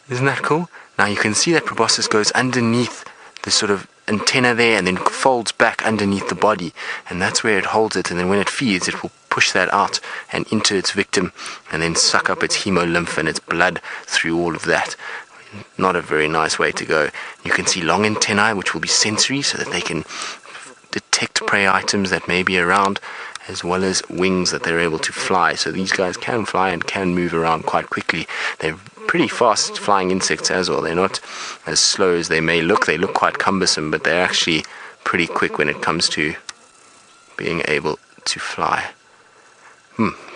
Isn't that cool? Now you can see that proboscis goes underneath the sort of antenna there and then folds back underneath the body, and that's where it holds it, and then when it feeds it will push that out and into its victim and then suck up its hemolymph and its blood through all of that. Not a very nice way to go. You can see long antennae which will be sensory so that they can detect prey items that may be around, as well as wings that they're able to fly. So these guys can fly and can move around quite quickly. They're pretty fast flying insects as well. They're not as slow as they may look. They look quite cumbersome, but they're actually pretty quick when it comes to being able to fly.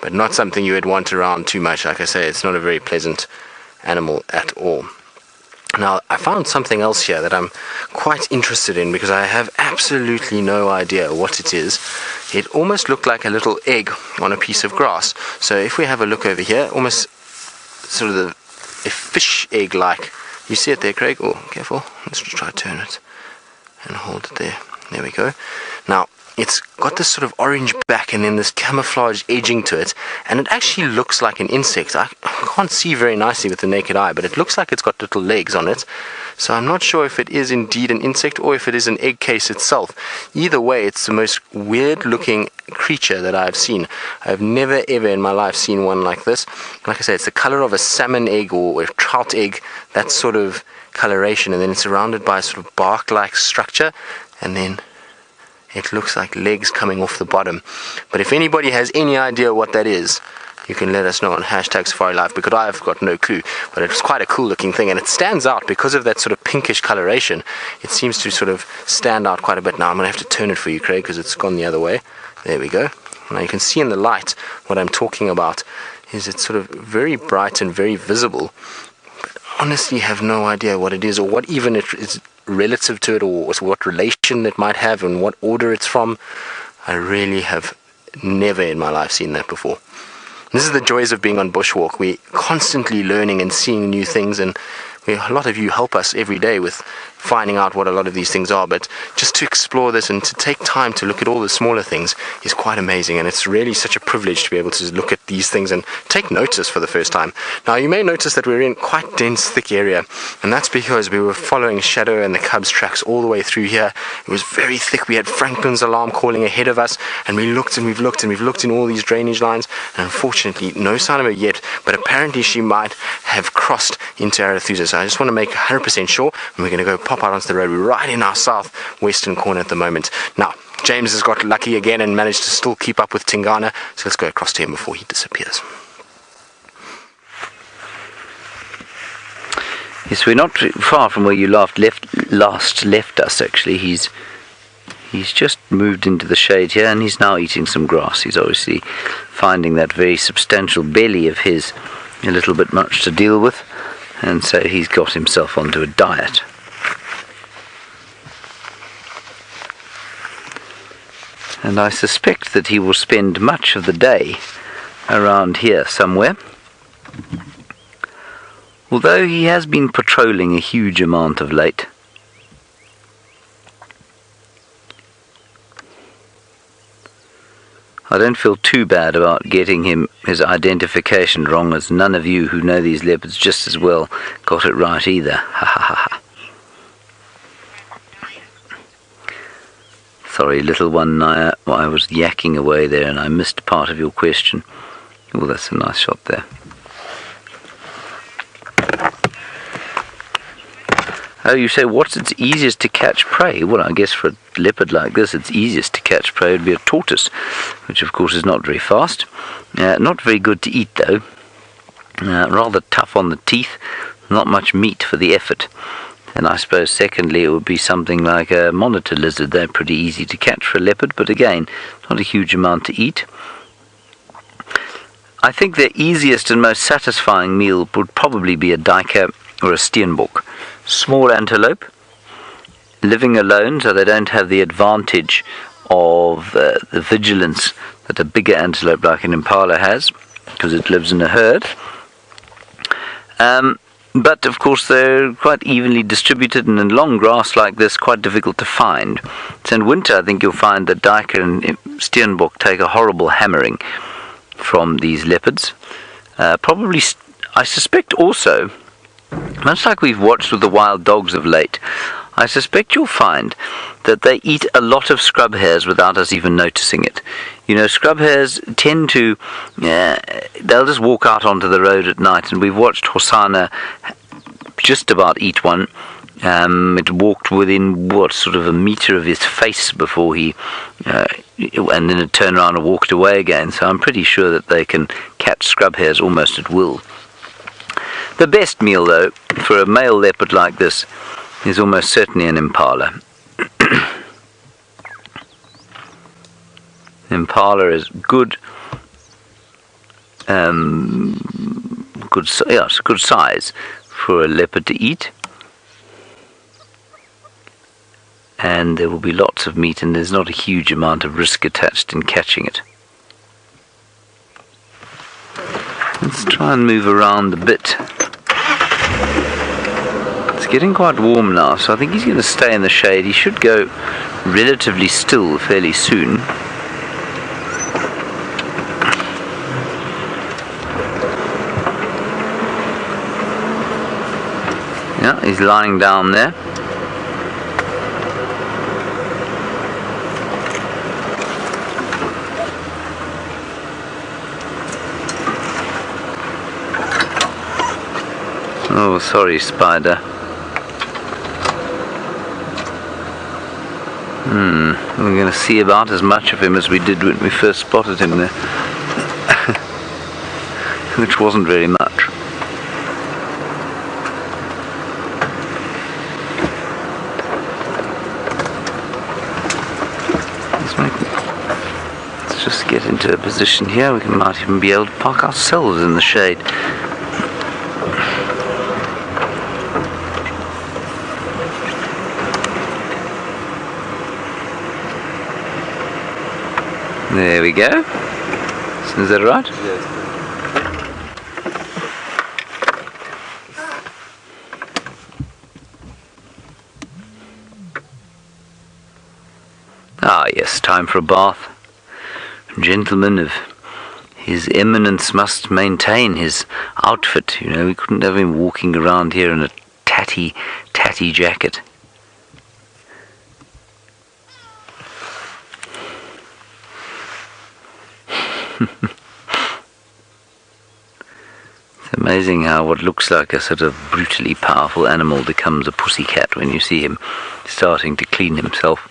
But not something you would want around too much. Like I say, it's not a very pleasant animal at all. Now, I found something else here that I'm quite interested in because I have absolutely no idea what it is. It almost looked like a little egg on a piece of grass. So if we have a look over here, almost sort of a fish egg-like. You see it there, Craig? Oh, careful. Let's just try to turn it and hold it there. There we go. Now, it's got this sort of orange back and then this camouflage edging to it, and it actually looks like an insect. I can't see very nicely with the naked eye, but it looks like it's got little legs on it. So I'm not sure if it is indeed an insect or if it is an egg case itself. Either way, it's the most weird looking creature that I've seen. I've never ever in my life seen one like this. Like I said, it's the color of a salmon egg or a trout egg, that sort of coloration, and then it's surrounded by a sort of bark-like structure, and then it looks like legs coming off the bottom. But if anybody has any idea what that is, you can let us know on #SafariLife, because I've got no clue. But it's quite a cool looking thing, and it stands out because of that sort of pinkish coloration. It seems to sort of stand out quite a bit. Now I'm going to have to turn it for you, Craig, because it's gone the other way. There we go. Now you can see in the light what I'm talking about is it's sort of very bright and very visible. But honestly have no idea what it is, or what even it is relative to it, or what relation it might have and what order it's from. I really have never in my life seen that before. This is the joys of being on bushwalk. We're constantly learning and seeing new things, and a lot of you help us every day with finding out what a lot of these things are. But just to explore this and to take time to look at all the smaller things is quite amazing, and it's really such a privilege to be able to look at these things and take notice for the first time. Now you may notice that we're in quite dense, thick area, and that's because we were following Shadow and the Cubs tracks all the way through here. It was very thick. We had Franklin's alarm calling ahead of us, and we looked and we've looked and we've looked in all these drainage lines, and unfortunately no sign of her yet, but apparently she might have crossed into Arathusa. So I just want to make 100% sure, and we're going to go pop out onto the road. We're right in our southwestern corner at the moment. Now, James has got lucky again and managed to still keep up with Tingana, so let's go across to him before he disappears. Yes, we're not far from where you last left us, actually. He's just moved into the shade here, and he's now eating some grass. He's obviously finding that very substantial belly of his a little bit much to deal with, and so he's got himself onto a diet. And I suspect that he will spend much of the day around here somewhere. Although he has been patrolling a huge amount of late. I don't feel too bad about getting him his identification wrong, as none of you who know these leopards just as well got it right either. Ha ha ha ha. Sorry, little one, Naya, I was yakking away there and I missed part of your question. Oh, that's a nice shot there. Oh, you say, what's its easiest to catch prey? Well, I guess for a leopard like this, its easiest to catch prey would be a tortoise, which of course is not very fast. Not very good to eat, though. rather tough on the teeth, not much meat for the effort. And I suppose secondly it would be something like a monitor lizard. They're pretty easy to catch for a leopard, but again, not a huge amount to eat. I think the easiest and most satisfying meal would probably be a duiker or a steenbok. Small antelope, living alone, so they don't have the advantage of the vigilance that a bigger antelope like an impala has, because it lives in a herd. But of course they're quite evenly distributed, and in long grass like this, quite difficult to find. So in winter I think you'll find that duiker and steenbok take a horrible hammering from these leopards. Probably, I suspect also, much like we've watched with the wild dogs of late, I suspect you'll find that they eat a lot of scrub hares without us even noticing it. You know, scrub hares tend to, they'll just walk out onto the road at night, and we've watched Hosanna just about eat one. It walked within, sort of a metre of his face before he, and then it turned around and walked away again. So I'm pretty sure that they can catch scrub hares almost at will. The best meal, though, for a male leopard like this is almost certainly an impala. Impala is good, it's a good size for a leopard to eat, and there will be lots of meat, and there's not a huge amount of risk attached in catching it. Let's try and move around a bit. It's getting quite warm now, so I think he's going to stay in the shade. He should go relatively still fairly soon. Yeah, he's lying down there. Oh, sorry, Spider. We're going to see about as much of him as we did when we first spotted him there. Which wasn't very much. Let's just get into a position here. We might even be able to park ourselves in the shade. There we go. Is that right? Yes. Ah, yes, time for a bath. Gentlemen of His Eminence must maintain his outfit. You know, we couldn't have him walking around here in a tatty jacket. It's amazing how what looks like a sort of brutally powerful animal becomes a pussycat when you see him starting to clean himself.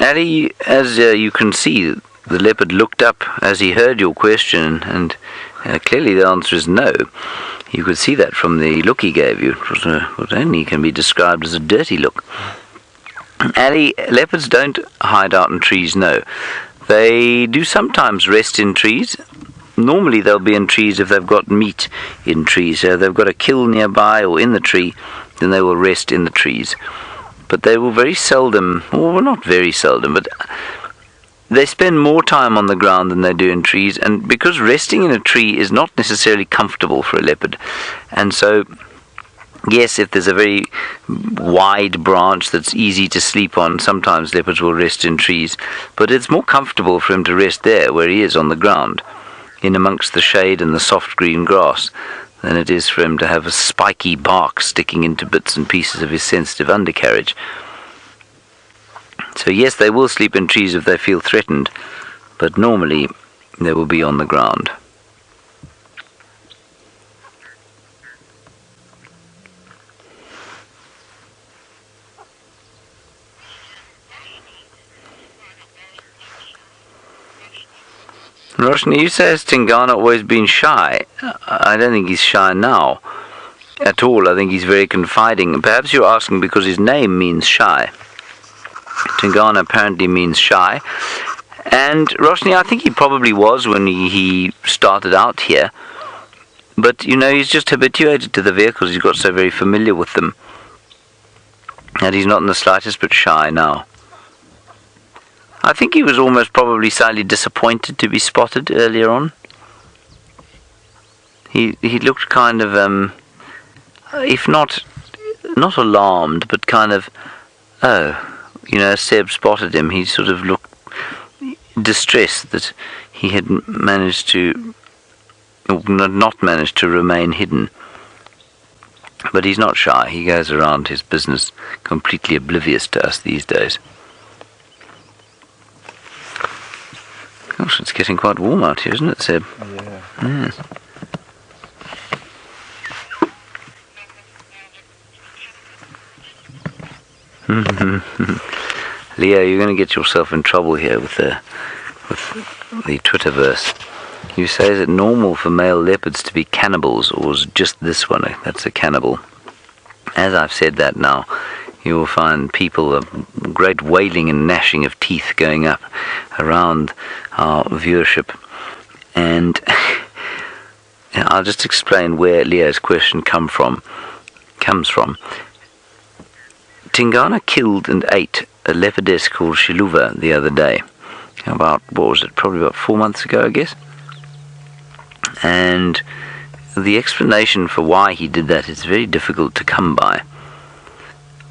Ali, as you can see, the leopard looked up as he heard your question, and clearly the answer is no. You could see that from the look he gave you. It was what only can be described as a dirty look. Ali, leopards don't hide out in trees, no. They do sometimes rest in trees. Normally they'll be in trees if they've got meat in trees. So if they've got a kill nearby or in the tree, then they will rest in the trees. But they will very seldom, or not very seldom, but they spend more time on the ground than they do in trees, and because resting in a tree is not necessarily comfortable for a leopard, and so yes, if there's a very wide branch that's easy to sleep on, sometimes leopards will rest in trees, but it's more comfortable for him to rest there where he is on the ground, in amongst the shade and the soft green grass, than it is for him to have a spiky bark sticking into bits and pieces of his sensitive undercarriage. So yes, they will sleep in trees if they feel threatened, but normally they will be on the ground. Roshni, you say has Tingana always been shy? I don't think he's shy now at all. I think he's very confiding. Perhaps you're asking because his name means shy. Tingana apparently means shy. And Roshni, I think he probably was when he started out here. But, you know, he's just habituated to the vehicles. He's got so very familiar with them. And he's not in the slightest bit shy now. I think he was almost probably slightly disappointed to be spotted earlier on. He looked kind of, if not alarmed, but kind of, you know, as Seb spotted him, he sort of looked distressed that he had managed to, or not managed to remain hidden. But he's not shy. He goes around his business completely oblivious to us these days. Gosh, it's getting quite warm out here, isn't it, Seb? Yeah. Yes. Leo, you're going to get yourself in trouble here with the Twitterverse. You say, is it normal for male leopards to be cannibals, or is just this one that's a cannibal? As I've said that now, you will find people, a great wailing and gnashing of teeth going up around our viewership. And I'll just explain where Leo's question comes from. Tingana killed and ate a leopardess called Shiluva the other day. About, probably about 4 months ago, I guess. And the explanation for why he did that is very difficult to come by.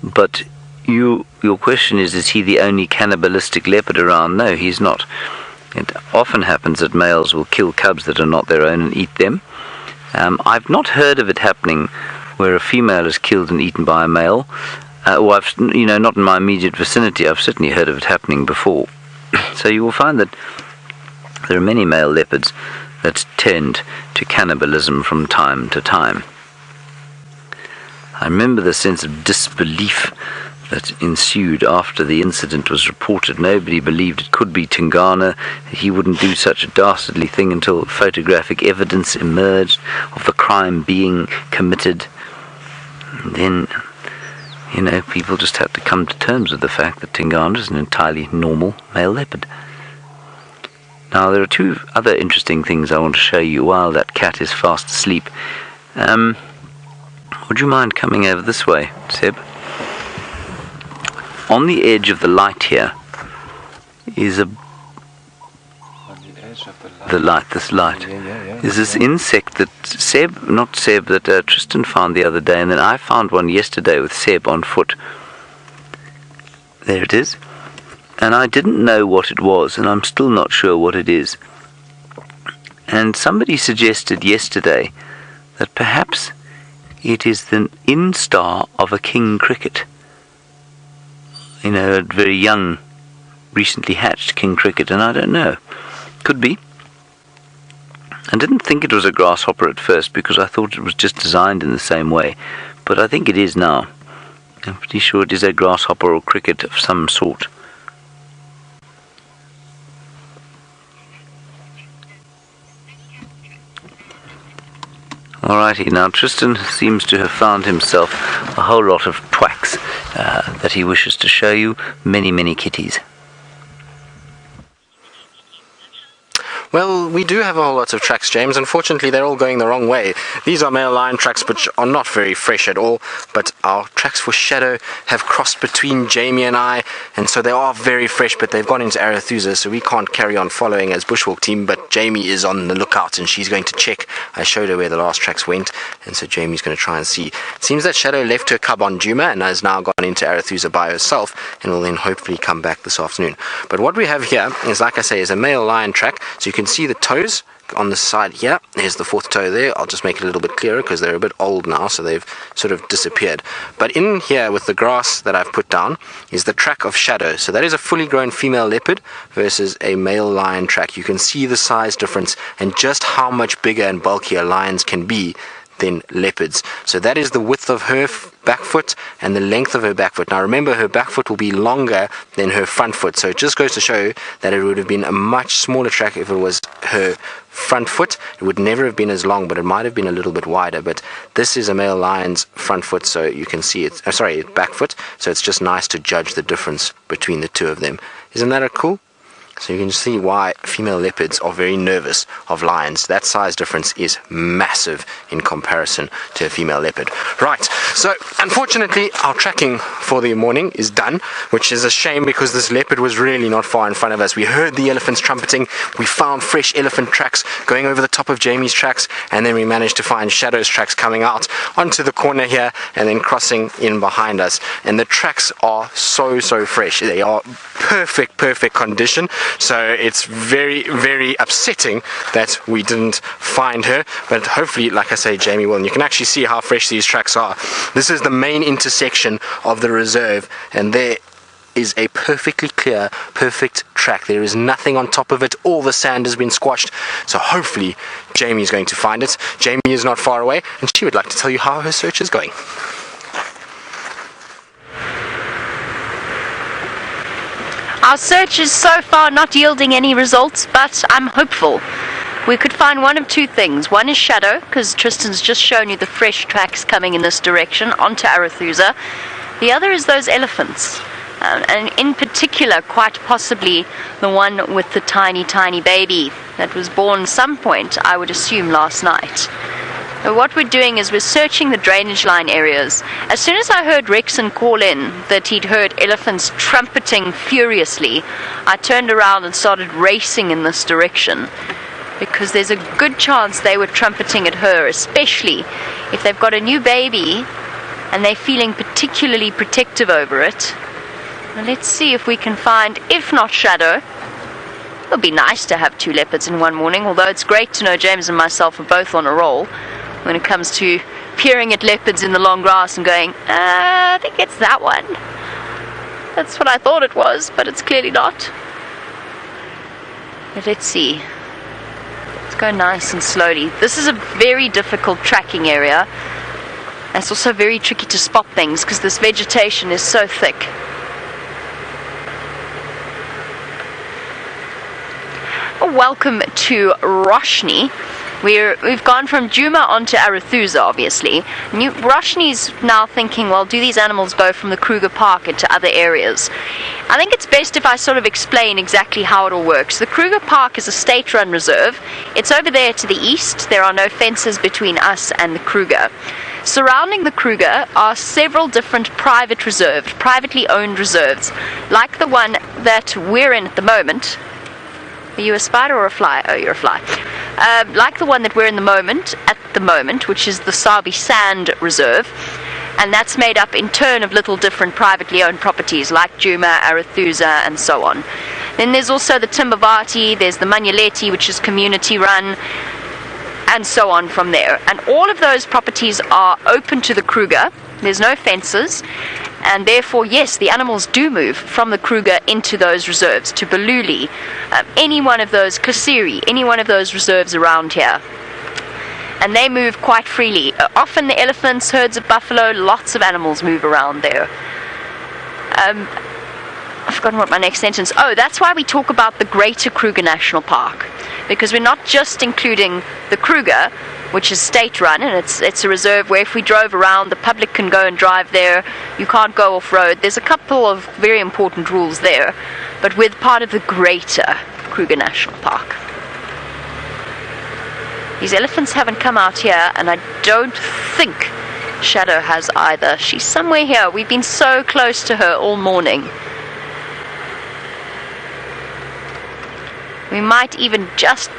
But your question is he the only cannibalistic leopard around? No, he's not. It often happens that males will kill cubs that are not their own and eat them. I've not heard of it happening where a female is killed and eaten by a male. Or not in my immediate vicinity. I've certainly heard of it happening before. So you will find that there are many male leopards that tend to cannibalism from time to time. I remember the sense of disbelief that ensued after the incident was reported. Nobody believed it could be Tingana. He wouldn't do such a dastardly thing until photographic evidence emerged of the crime being committed. And then, you know, people just had to come to terms with the fact that Tingana is an entirely normal male leopard. Now, there are two other interesting things I want to show you while that cat is fast asleep. Would you mind coming over this way, Seb? On the edge of the light here is On the edge of the light. this light. Yeah. Is this insect that Tristan found the other day, and then I found one yesterday with Seb on foot. There it is. And I didn't know what it was, and I'm still not sure what it is. And somebody suggested yesterday that perhaps it is the instar of a king cricket. You know, a very young, recently hatched king cricket, and I don't know. Could be. I didn't think it was a grasshopper at first because I thought it was just designed in the same way, but I think it is now. I'm pretty sure it is a grasshopper or cricket of some sort. Alrighty, now Tristan seems to have found himself a whole lot of twacks that he wishes to show you. Many, many kitties. Well, we do have a whole lot of tracks, James. Unfortunately, they're all going the wrong way. These are male lion tracks, which are not very fresh at all, but our tracks for Shadow have crossed between Jamie and I, and so they are very fresh, but they've gone into Arathusa, so we can't carry on following as Bushwalk team, but Jamie is on the lookout, and she's going to check. I showed her where the last tracks went, and so Jamie's going to try and see. It seems that Shadow left her cub on Djuma and has now gone into Arathusa by herself, and will then hopefully come back this afternoon. But what we have here is, like I say, is a male lion track, so you can see the toes on the side here. There's the fourth toe there. I'll just make it a little bit clearer because they're a bit old now, so they've sort of disappeared. But in here with the grass that I've put down is the track of Shadow. So that is a fully grown female leopard versus a male lion track. You can see the size difference and just how much bigger and bulkier lions can be than leopards. So that is the width of her back foot and the length of her back foot. Now remember, her back foot will be longer than her front foot, so it just goes to show that it would have been a much smaller track if it was her front foot. It would never have been as long, but it might have been a little bit wider. But this is a male lion's front foot, so you can see it, back foot, so it's just nice to judge the difference between the two of them. Isn't that cool? So you can see why female leopards are very nervous of lions. That size difference is massive in comparison to a female leopard. Right, so unfortunately our tracking for the morning is done, which is a shame because this leopard was really not far in front of us. We heard the elephants trumpeting, we found fresh elephant tracks going over the top of Jamie's tracks, and then we managed to find Shadow's tracks coming out onto the corner here and then crossing in behind us. And the tracks are so fresh. They are perfect condition. So it's very upsetting that we didn't find her, but hopefully, like I say, Jamie will. And you can actually see how fresh these tracks are. This is the main intersection of the reserve, and there is a perfectly clear, perfect track. There is nothing on top of it. All the sand has been squashed. So hopefully Jamie is going to find it. Jamie is not far away, and she would like to tell you how her search is going. Our search is so far not yielding any results, but I'm hopeful. We could find one of two things. One is Shadow, because Tristan's just shown you the fresh tracks coming in this direction onto Arathusa. The other is those elephants, and in particular, quite possibly the one with the tiny baby that was born some point, I would assume, last night. So what we're doing is we're searching the drainage line areas. As soon as I heard Rexon call in that he'd heard elephants trumpeting furiously, I turned around and started racing in this direction, because there's a good chance they were trumpeting at her, especially if they've got a new baby and they're feeling particularly protective over it. Now let's see if we can find, if not Shadow. It would be nice to have two leopards in one morning, although it's great to know James and myself are both on a roll when it comes to peering at leopards in the long grass and going, I think it's that one. That's what I thought it was, but it's clearly not. But let's see. Let's go nice and slowly. This is a very difficult tracking area. And it's also very tricky to spot things because this vegetation is so thick. Welcome to Roshni. We've gone from Djuma onto Arathusa, obviously. Roshni's now thinking, well, do these animals go from the Kruger Park into other areas? I think it's best if I sort of explain exactly how it all works. The Kruger Park is a state-run reserve. It's over there to the east. There are no fences between us and the Kruger. Surrounding the Kruger are several different private reserves, privately owned reserves, like the one that we're in at the moment. Are you a spider or a fly? Oh, you're a fly. Like the one that we're in at the moment, which is the Sabi Sand Reserve, and that's made up in turn of little different privately owned properties like Djuma, Arathusa, and so on. Then there's also the Timbavati, there's the Manyaleti, which is community run, and so on from there. And all of those properties are open to the Kruger. There's no fences, and therefore, yes, the animals do move from the Kruger into those reserves, to Baluli, any one of those, Kasiri, any one of those reserves around here. And they move quite freely. Often the elephants, herds of buffalo, lots of animals move around there. I've forgotten what my next sentence. Oh, that's why we talk about the Greater Kruger National Park, because we're not just including the Kruger, which is state-run, and it's a reserve where if we drove around, the public can go and drive there. You can't go off-road. There's a couple of very important rules there, but we're part of the Greater Kruger National Park. These elephants haven't come out here, and I don't think Shadow has either. She's somewhere here. We've been so close to her all morning. We might even just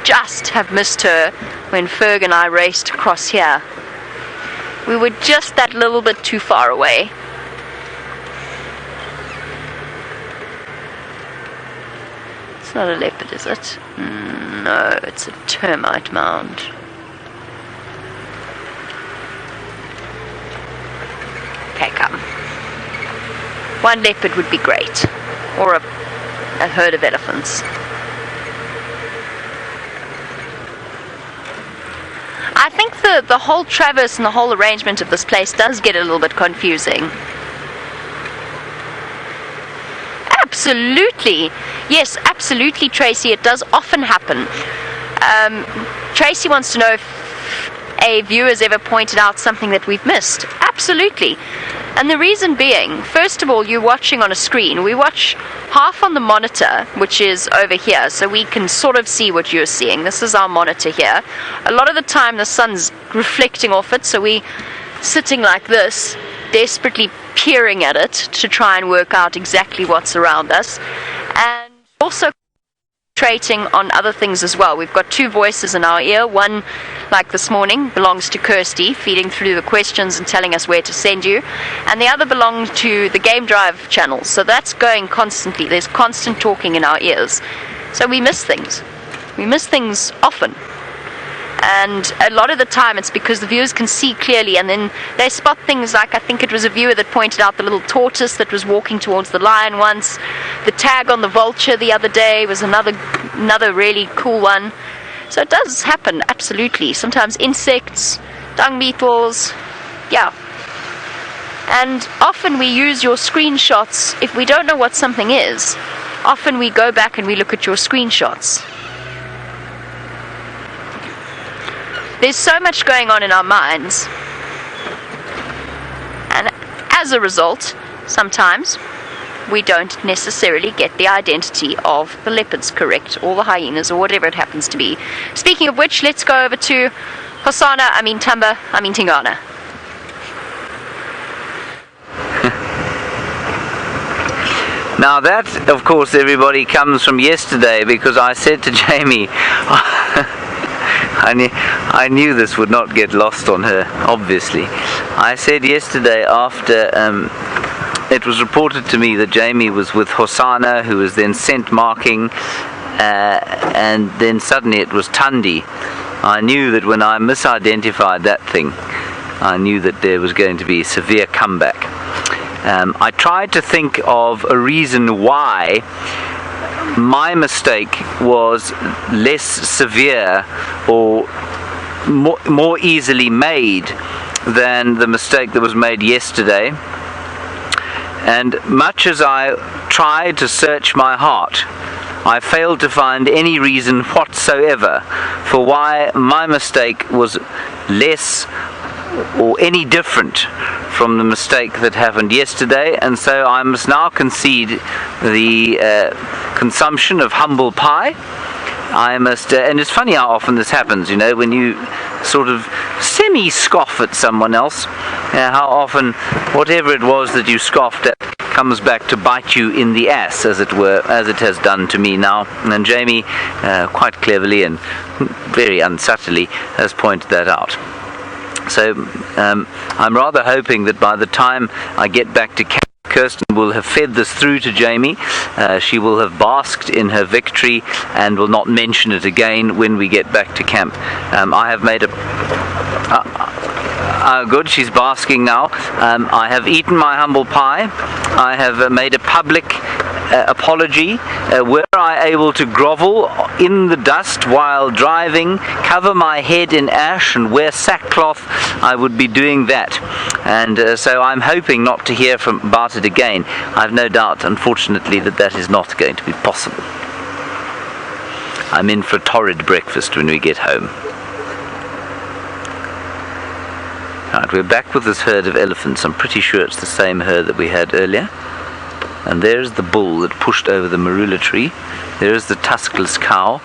have missed her when Ferg and I raced across here. We were just that little bit too far away. It's not a leopard, is it? No, it's a termite mound. Okay, come. One leopard would be great. Or a herd of elephants. I think the whole traverse and the whole arrangement of this place does get a little bit confusing. Absolutely. Yes, absolutely, Tracy. It does often happen. Tracy wants to know if a viewer's ever pointed out something that we've missed. Absolutely. And the reason being, first of all, you're watching on a screen. We watch half on the monitor, which is over here, so we can sort of see what you're seeing. This is our monitor here. A lot of the time the sun's reflecting off it, so we sitting like this, desperately peering at it to try and work out exactly what's around us. And also concentrating on other things as well. We've got two voices in our ear. One, like this morning, belongs to Kirsty, feeding through the questions and telling us where to send you. And the other belongs to the Game Drive channel. So that's going constantly. There's constant talking in our ears. So we miss things. We miss things often. And a lot of the time it's because the viewers can see clearly, and then they spot things like, I think it was a viewer that pointed out the little tortoise that was walking towards the lion once. The tag on the vulture the other day was another really cool one. So it does happen, absolutely. Sometimes insects, dung beetles, yeah. And often we use your screenshots. If we don't know what something is, often we go back and we look at your screenshots. There's so much going on in our minds, and as a result, sometimes we don't necessarily get the identity of the leopards correct, or the hyenas, or whatever it happens to be. Speaking of which, let's go over to Tingana. Now that, of course, everybody comes from yesterday, because I said to Jamie, I knew this would not get lost on her, obviously. I said yesterday, after it was reported to me that Jamie was with Hosanna, who was then scent marking, and then suddenly it was Tundi. I knew that when I misidentified that thing, I knew that there was going to be a severe comeback. I tried to think of a reason why my mistake was less severe or more easily made than the mistake that was made yesterday. And much as I tried to search my heart, I failed to find any reason whatsoever for why my mistake was less or any different from the mistake that happened yesterday. And so I must now concede the consumption of humble pie. I must, and it's funny how often this happens, you know, when you sort of semi-scoff at someone else, how often whatever it was that you scoffed at comes back to bite you in the ass, as it were, as it has done to me now. And Jamie, quite cleverly and very unsubtly, has pointed that out. So I'm rather hoping that by the time I get back to camp, Kirsten will have fed this through to Jamie. She will have basked in her victory and will not mention it again when we get back to camp. I have made good, she's basking now. I have eaten my humble pie. I have made a public apology. Were I able to grovel in the dust while driving, cover my head in ash and wear sackcloth, I would be doing that. And so I'm hoping not to hear about it again. I've no doubt, unfortunately, that is not going to be possible. I'm in for a torrid breakfast when we get home. Right, we're back with this herd of elephants. I'm pretty sure it's the same herd that we had earlier. And there's the bull that pushed over the marula tree. There's the tuskless cow.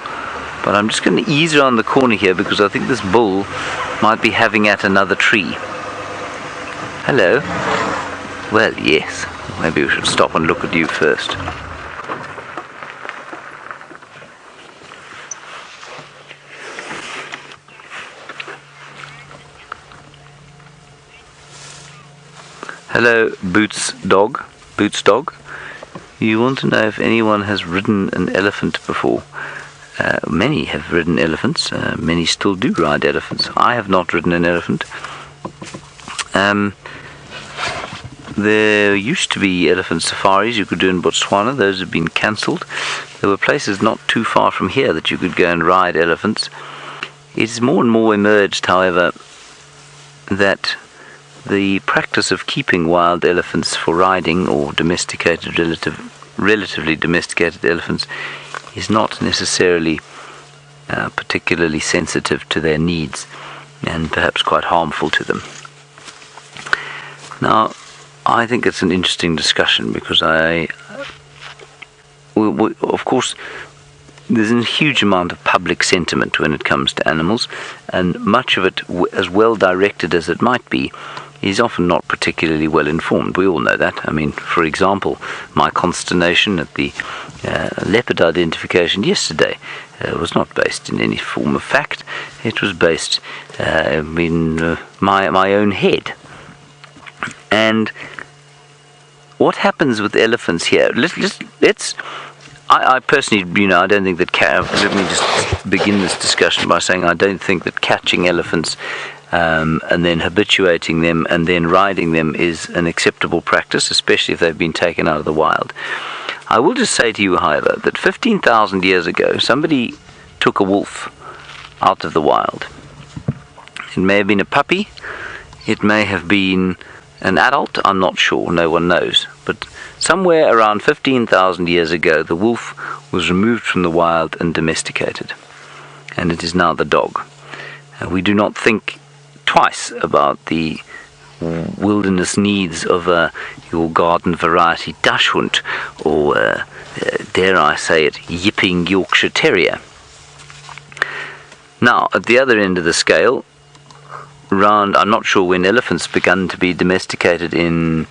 But I'm just going to ease around the corner here because I think this bull might be having at another tree. Hello. Well, yes. Maybe we should stop and look at you first. Hello, Boots dog. You want to know if anyone has ridden an elephant before? Many have ridden elephants. Many still do ride elephants. I have not ridden an elephant. There used to be elephant safaris you could do in Botswana. Those have been cancelled. There were places not too far from here that you could go and ride elephants. It's more and more emerged, however, that the practice of keeping wild elephants for riding, or relatively domesticated elephants, is not necessarily particularly sensitive to their needs, and perhaps quite harmful to them. Now, I think it's an interesting discussion, because of course, there's a huge amount of public sentiment when it comes to animals, and much of it, as well directed as it might be, is often not particularly well informed. We all know that. I mean, for example, my consternation at the leopard identification yesterday was not based in any form of fact. It was based in my own head. And what happens with elephants here? I personally, I don't think that. Let me just begin this discussion by saying I don't think that catching elephants and then habituating them and then riding them is an acceptable practice, especially if they've been taken out of the wild. I will just say to you, however, that 15,000 years ago, somebody took a wolf out of the wild. It may have been a puppy, it may have been an adult, I'm not sure, no one knows. But somewhere around 15,000 years ago, the wolf was removed from the wild and domesticated. And it is now the dog. We do not think twice about the wilderness needs of your garden variety dachshund, or dare I say it, yipping Yorkshire Terrier. Now, at the other end of the scale, I'm not sure when elephants began to be domesticated in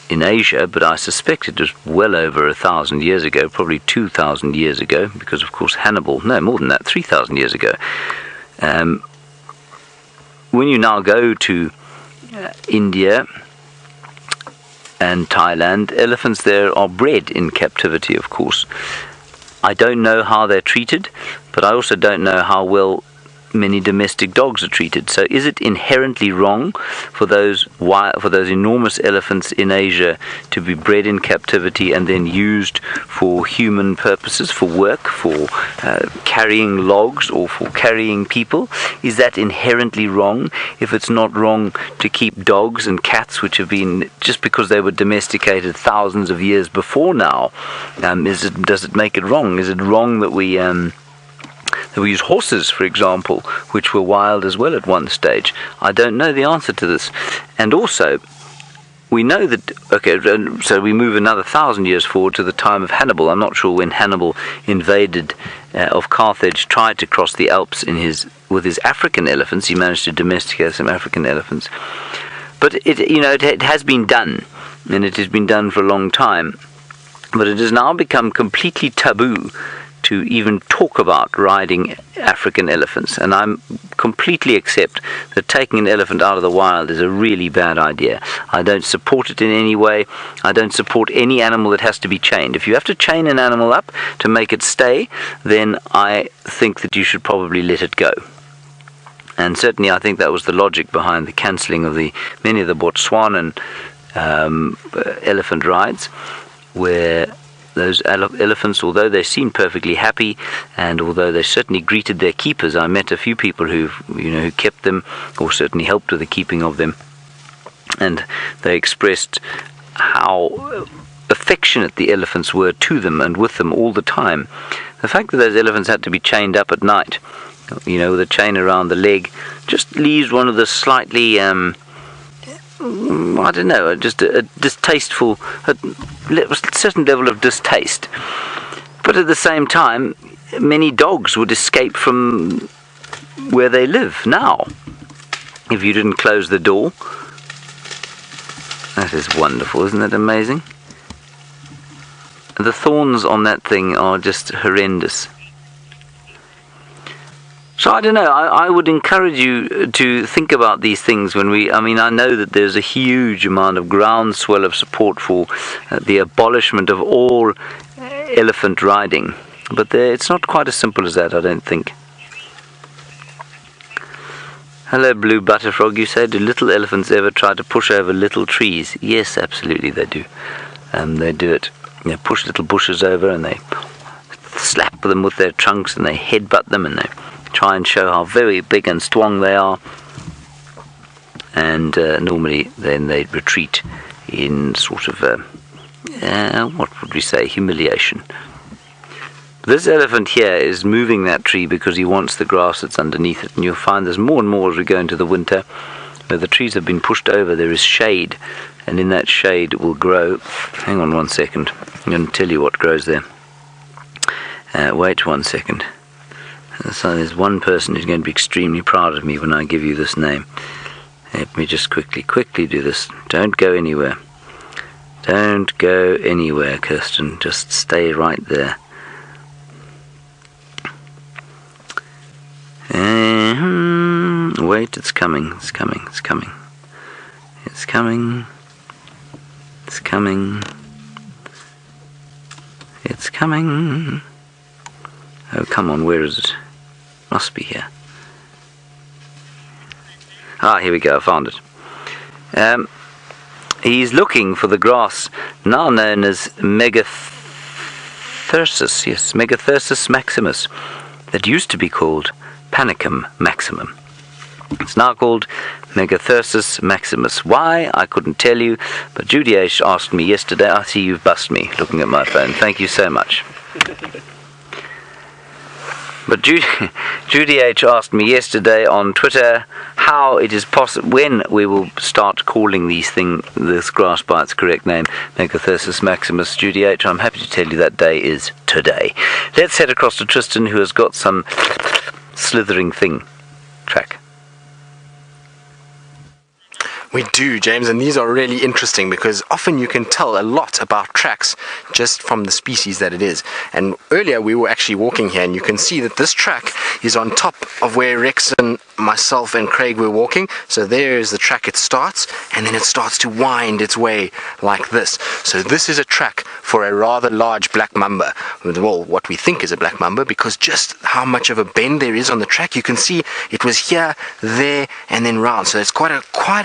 Asia, but I suspect it was well over 1,000 years ago, probably 2,000 years ago, because of course Hannibal, no, more than that, 3,000 years ago. When you now go to India and Thailand, elephants there are bred in captivity, of course. I don't know how they're treated, but I also don't know how well many domestic dogs are treated. So is it inherently wrong for those enormous elephants in Asia to be bred in captivity and then used for human purposes, for work, for carrying logs or for carrying people? Is that inherently wrong? If it's not wrong to keep dogs and cats, which have been, just because they were domesticated thousands of years before now, does it make it wrong? Is it wrong that we use horses, for example, which were wild as well at one stage? I don't know the answer to this. And also, we know that, so we move another 1,000 years forward to the time of Hannibal. I'm not sure when Hannibal invaded of Carthage, tried to cross the Alps with his African elephants. He managed to domesticate some African elephants. But it has been done, and it has been done for a long time. But it has now become completely taboo to even talk about riding African elephants, and I completely accept that taking an elephant out of the wild is a really bad idea. I don't support it in any way. I don't support any animal that has to be chained. If you have to chain an animal up to make it stay, then I think that you should probably let it go. And certainly I think that was the logic behind the cancelling of many of the Botswanan elephant rides, where those elephants, although they seemed perfectly happy, and although they certainly greeted their keepers, I met a few people who kept them, or certainly helped with the keeping of them, and they expressed how affectionate the elephants were to them and with them all the time. The fact that those elephants had to be chained up at night, with a chain around the leg, just leaves one of the slightly I don't know, just a distasteful, a certain level of distaste. But at the same time, many dogs would escape from where they live now if you didn't close the door. That is wonderful, isn't it amazing? The thorns on that thing are just horrendous. So I don't know, I would encourage you to think about these things I know that there's a huge amount of groundswell of support for the abolishment of all elephant riding. But it's not quite as simple as that, I don't think. Hello, Blue Butterfrog, you say, do little elephants ever try to push over little trees? Yes, absolutely they do. They do it. They push little bushes over and they slap them with their trunks and they headbutt them and they try and show how very big and strong they are. And normally then they retreat in sort of what would we say, humiliation. This elephant here is moving that tree because he wants the grass that's underneath it, and you'll find there's more and more as we go into the winter. Where the trees have been pushed over, there is shade, and in that shade it will grow. Hang on 1 second, I'm going to tell you what grows there. Wait 1 second. So there's one person who's going to be extremely proud of me when I give you this name. Let me just quickly do this. Don't go anywhere. Don't go anywhere, Kirsten. Just stay right there. Wait, it's coming. It's coming. It's coming. It's coming. It's coming. It's coming. Oh, come on, where is it? Must be here. Ah, here we go, I found it. He's looking for the grass now known as Megathyrsus, yes, Megathyrsus maximus, that used to be called Panicum maximum. It's now called Megathyrsus maximus. Why? I couldn't tell you, but Judy H. asked me yesterday. I see you've bust me looking at my phone. Thank you so much. But Judy H. asked me yesterday on Twitter how it is possible, when we will start calling this grass by its correct name, Megathyrsus maximus. Judy H., I'm happy to tell you that day is today. Let's head across to Tristan, who has got some slithering thing track. We do, James, and these are really interesting because often you can tell a lot about tracks just from the species that it is. And earlier we were actually walking here, and you can see that this track is on top of where Rex and myself and Craig were walking. So there is the track. It starts, and then it starts to wind its way like this. So this is a track for a rather large black mamba. Well, what we think is a black mamba, because just how much of a bend there is on the track. You can see it was here, there, and then round. So it's quite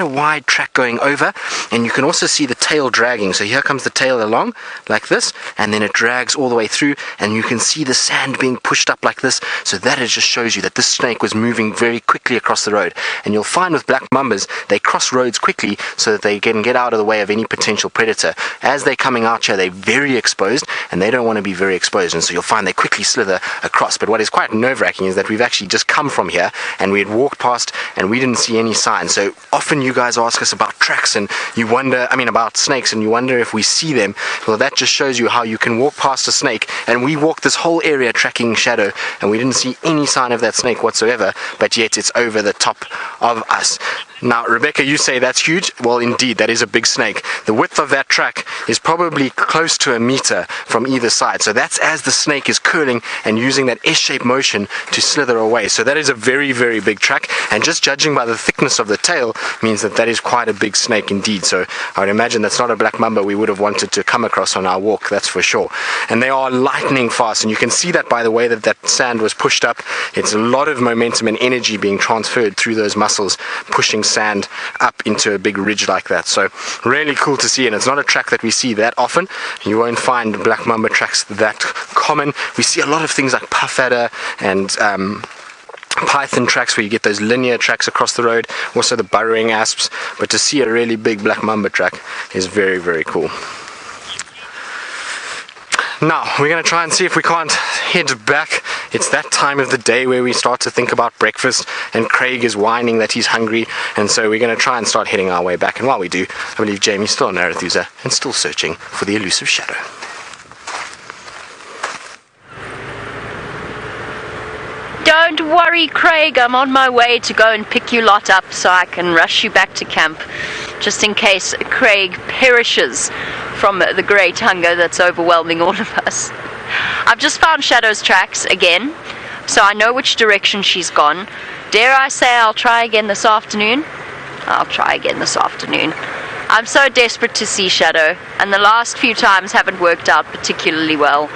a wide track going over, and you can also see the tail dragging. So here comes the tail along like this, and then it drags all the way through, and you can see the sand being pushed up like this. So that just shows you that this snake was moving very quickly across the road. And you'll find with black mambas, they cross roads quickly so that they can get out of the way of any potential predator. As they're coming out here, they're very exposed, and they don't want to be very exposed, and so you'll find they quickly slither across. But what is quite nerve-wracking is that we've actually just come from here, and we had walked past, and we didn't see any signs. So often you guys ask us about tracks, and you wonder, about snakes, and you wonder if we see them. Well, that just shows you how you can walk past a snake, and we walked this whole area tracking Shadow, and we didn't see any sign of that snake whatsoever, but yet it's over the top of us. Now, Rebecca, you say that's huge. Well, indeed, that is a big snake. The width of that track is probably close to 1 meter from either side. So that's as the snake is curling and using that S-shaped motion to slither away. So that is a very, very big track. And just judging by the thickness of the tail means that that is quite a big snake indeed. So I would imagine that's not a black mamba we would have wanted to come across on our walk, that's for sure. And they are lightning fast. And you can see that by the way that that sand was pushed up. It's a lot of momentum and energy being transferred through those muscles, pushing sand up into a big ridge like that. So really cool to see, and it's not a track that we see that often. You won't find black mamba tracks that common. We see a lot of things like puff adder and python tracks where you get those linear tracks across the road, also the burrowing asps, but to see a really big black mamba track is very, very cool. Now, we're going to try and see if we can't head back. It's that time of the day where we start to think about breakfast, and Craig is whining that he's hungry, and so we're going to try and start heading our way back. And while we do, I believe Jamie's still on Arathusa and still searching for the elusive Shadow. Don't worry, Craig, I'm on my way to go and pick you lot up so I can rush you back to camp, just in case Craig perishes from the great hunger that's overwhelming all of us. I've just found Shadow's tracks again, so I know which direction she's gone. Dare I say I'll try again this afternoon? I'll try again this afternoon. I'm so desperate to see Shadow, and the last few times haven't worked out particularly well,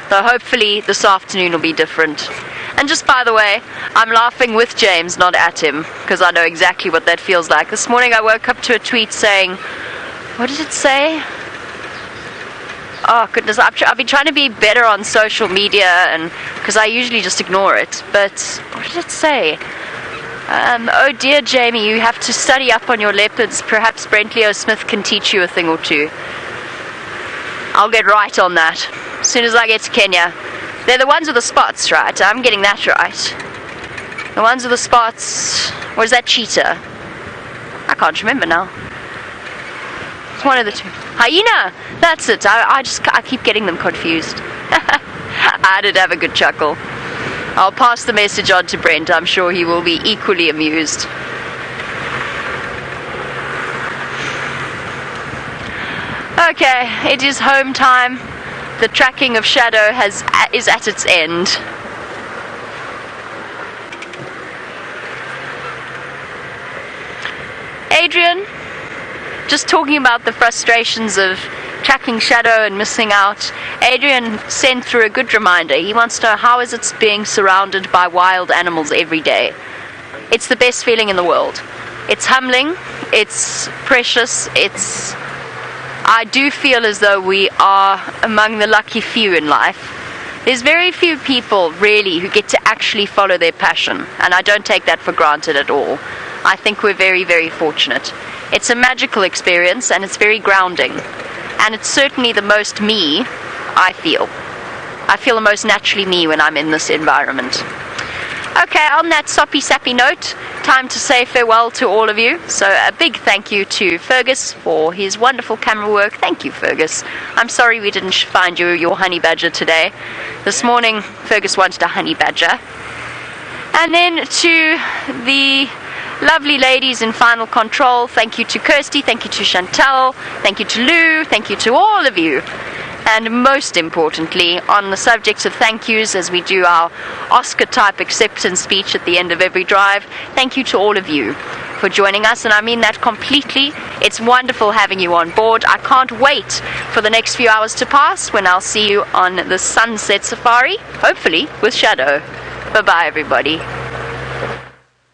though hopefully this afternoon will be different. And just by the way, I'm laughing with James, not at him, because I know exactly what that feels like. This morning I woke up to a tweet saying, what did it say? Oh goodness, I've been trying to be better on social media, and because I usually just ignore it. But what did it say? Oh dear Jamie, you have to study up on your leopards. Perhaps Brent Leo Smith can teach you a thing or two. I'll get right on that as soon as I get to Kenya. They're the ones with the spots, right? I'm getting that right. The ones with the spots. Or is that Cheetah? I can't remember now. It's one of the two. Hyena! That's it. I keep getting them confused. I did have a good chuckle. I'll pass the message on to Brent. I'm sure he will be equally amused. Okay, it is home time. The tracking of Shadow is at its end. Adrian, just talking about the frustrations of tracking Shadow and missing out. Adrian sent through a good reminder. He wants to know, how is it being surrounded by wild animals every day? It's the best feeling in the world. It's humbling, it's precious, I do feel as though we are among the lucky few in life. There's very few people really who get to actually follow their passion, and I don't take that for granted at all. I think we're very, very fortunate. It's a magical experience, and it's very grounding. And it's certainly the most me, I feel. I feel the most naturally me when I'm in this environment. Okay, on that soppy sappy note, time to say farewell to all of you. So a big thank you to Fergus for his wonderful camera work. Thank you, Fergus. I'm sorry we didn't find you your honey badger today. This morning, Fergus wanted a honey badger. And then to the lovely ladies in Final Control, thank you to Kirsty, thank you to Chantal, thank you to Lou, thank you to all of you. And most importantly, on the subject of thank yous, as we do our Oscar-type acceptance speech at the end of every drive, thank you to all of you for joining us, and I mean that completely. It's wonderful having you on board. I can't wait for the next few hours to pass when I'll see you on the Sunset Safari, hopefully with Shadow. Bye-bye, everybody.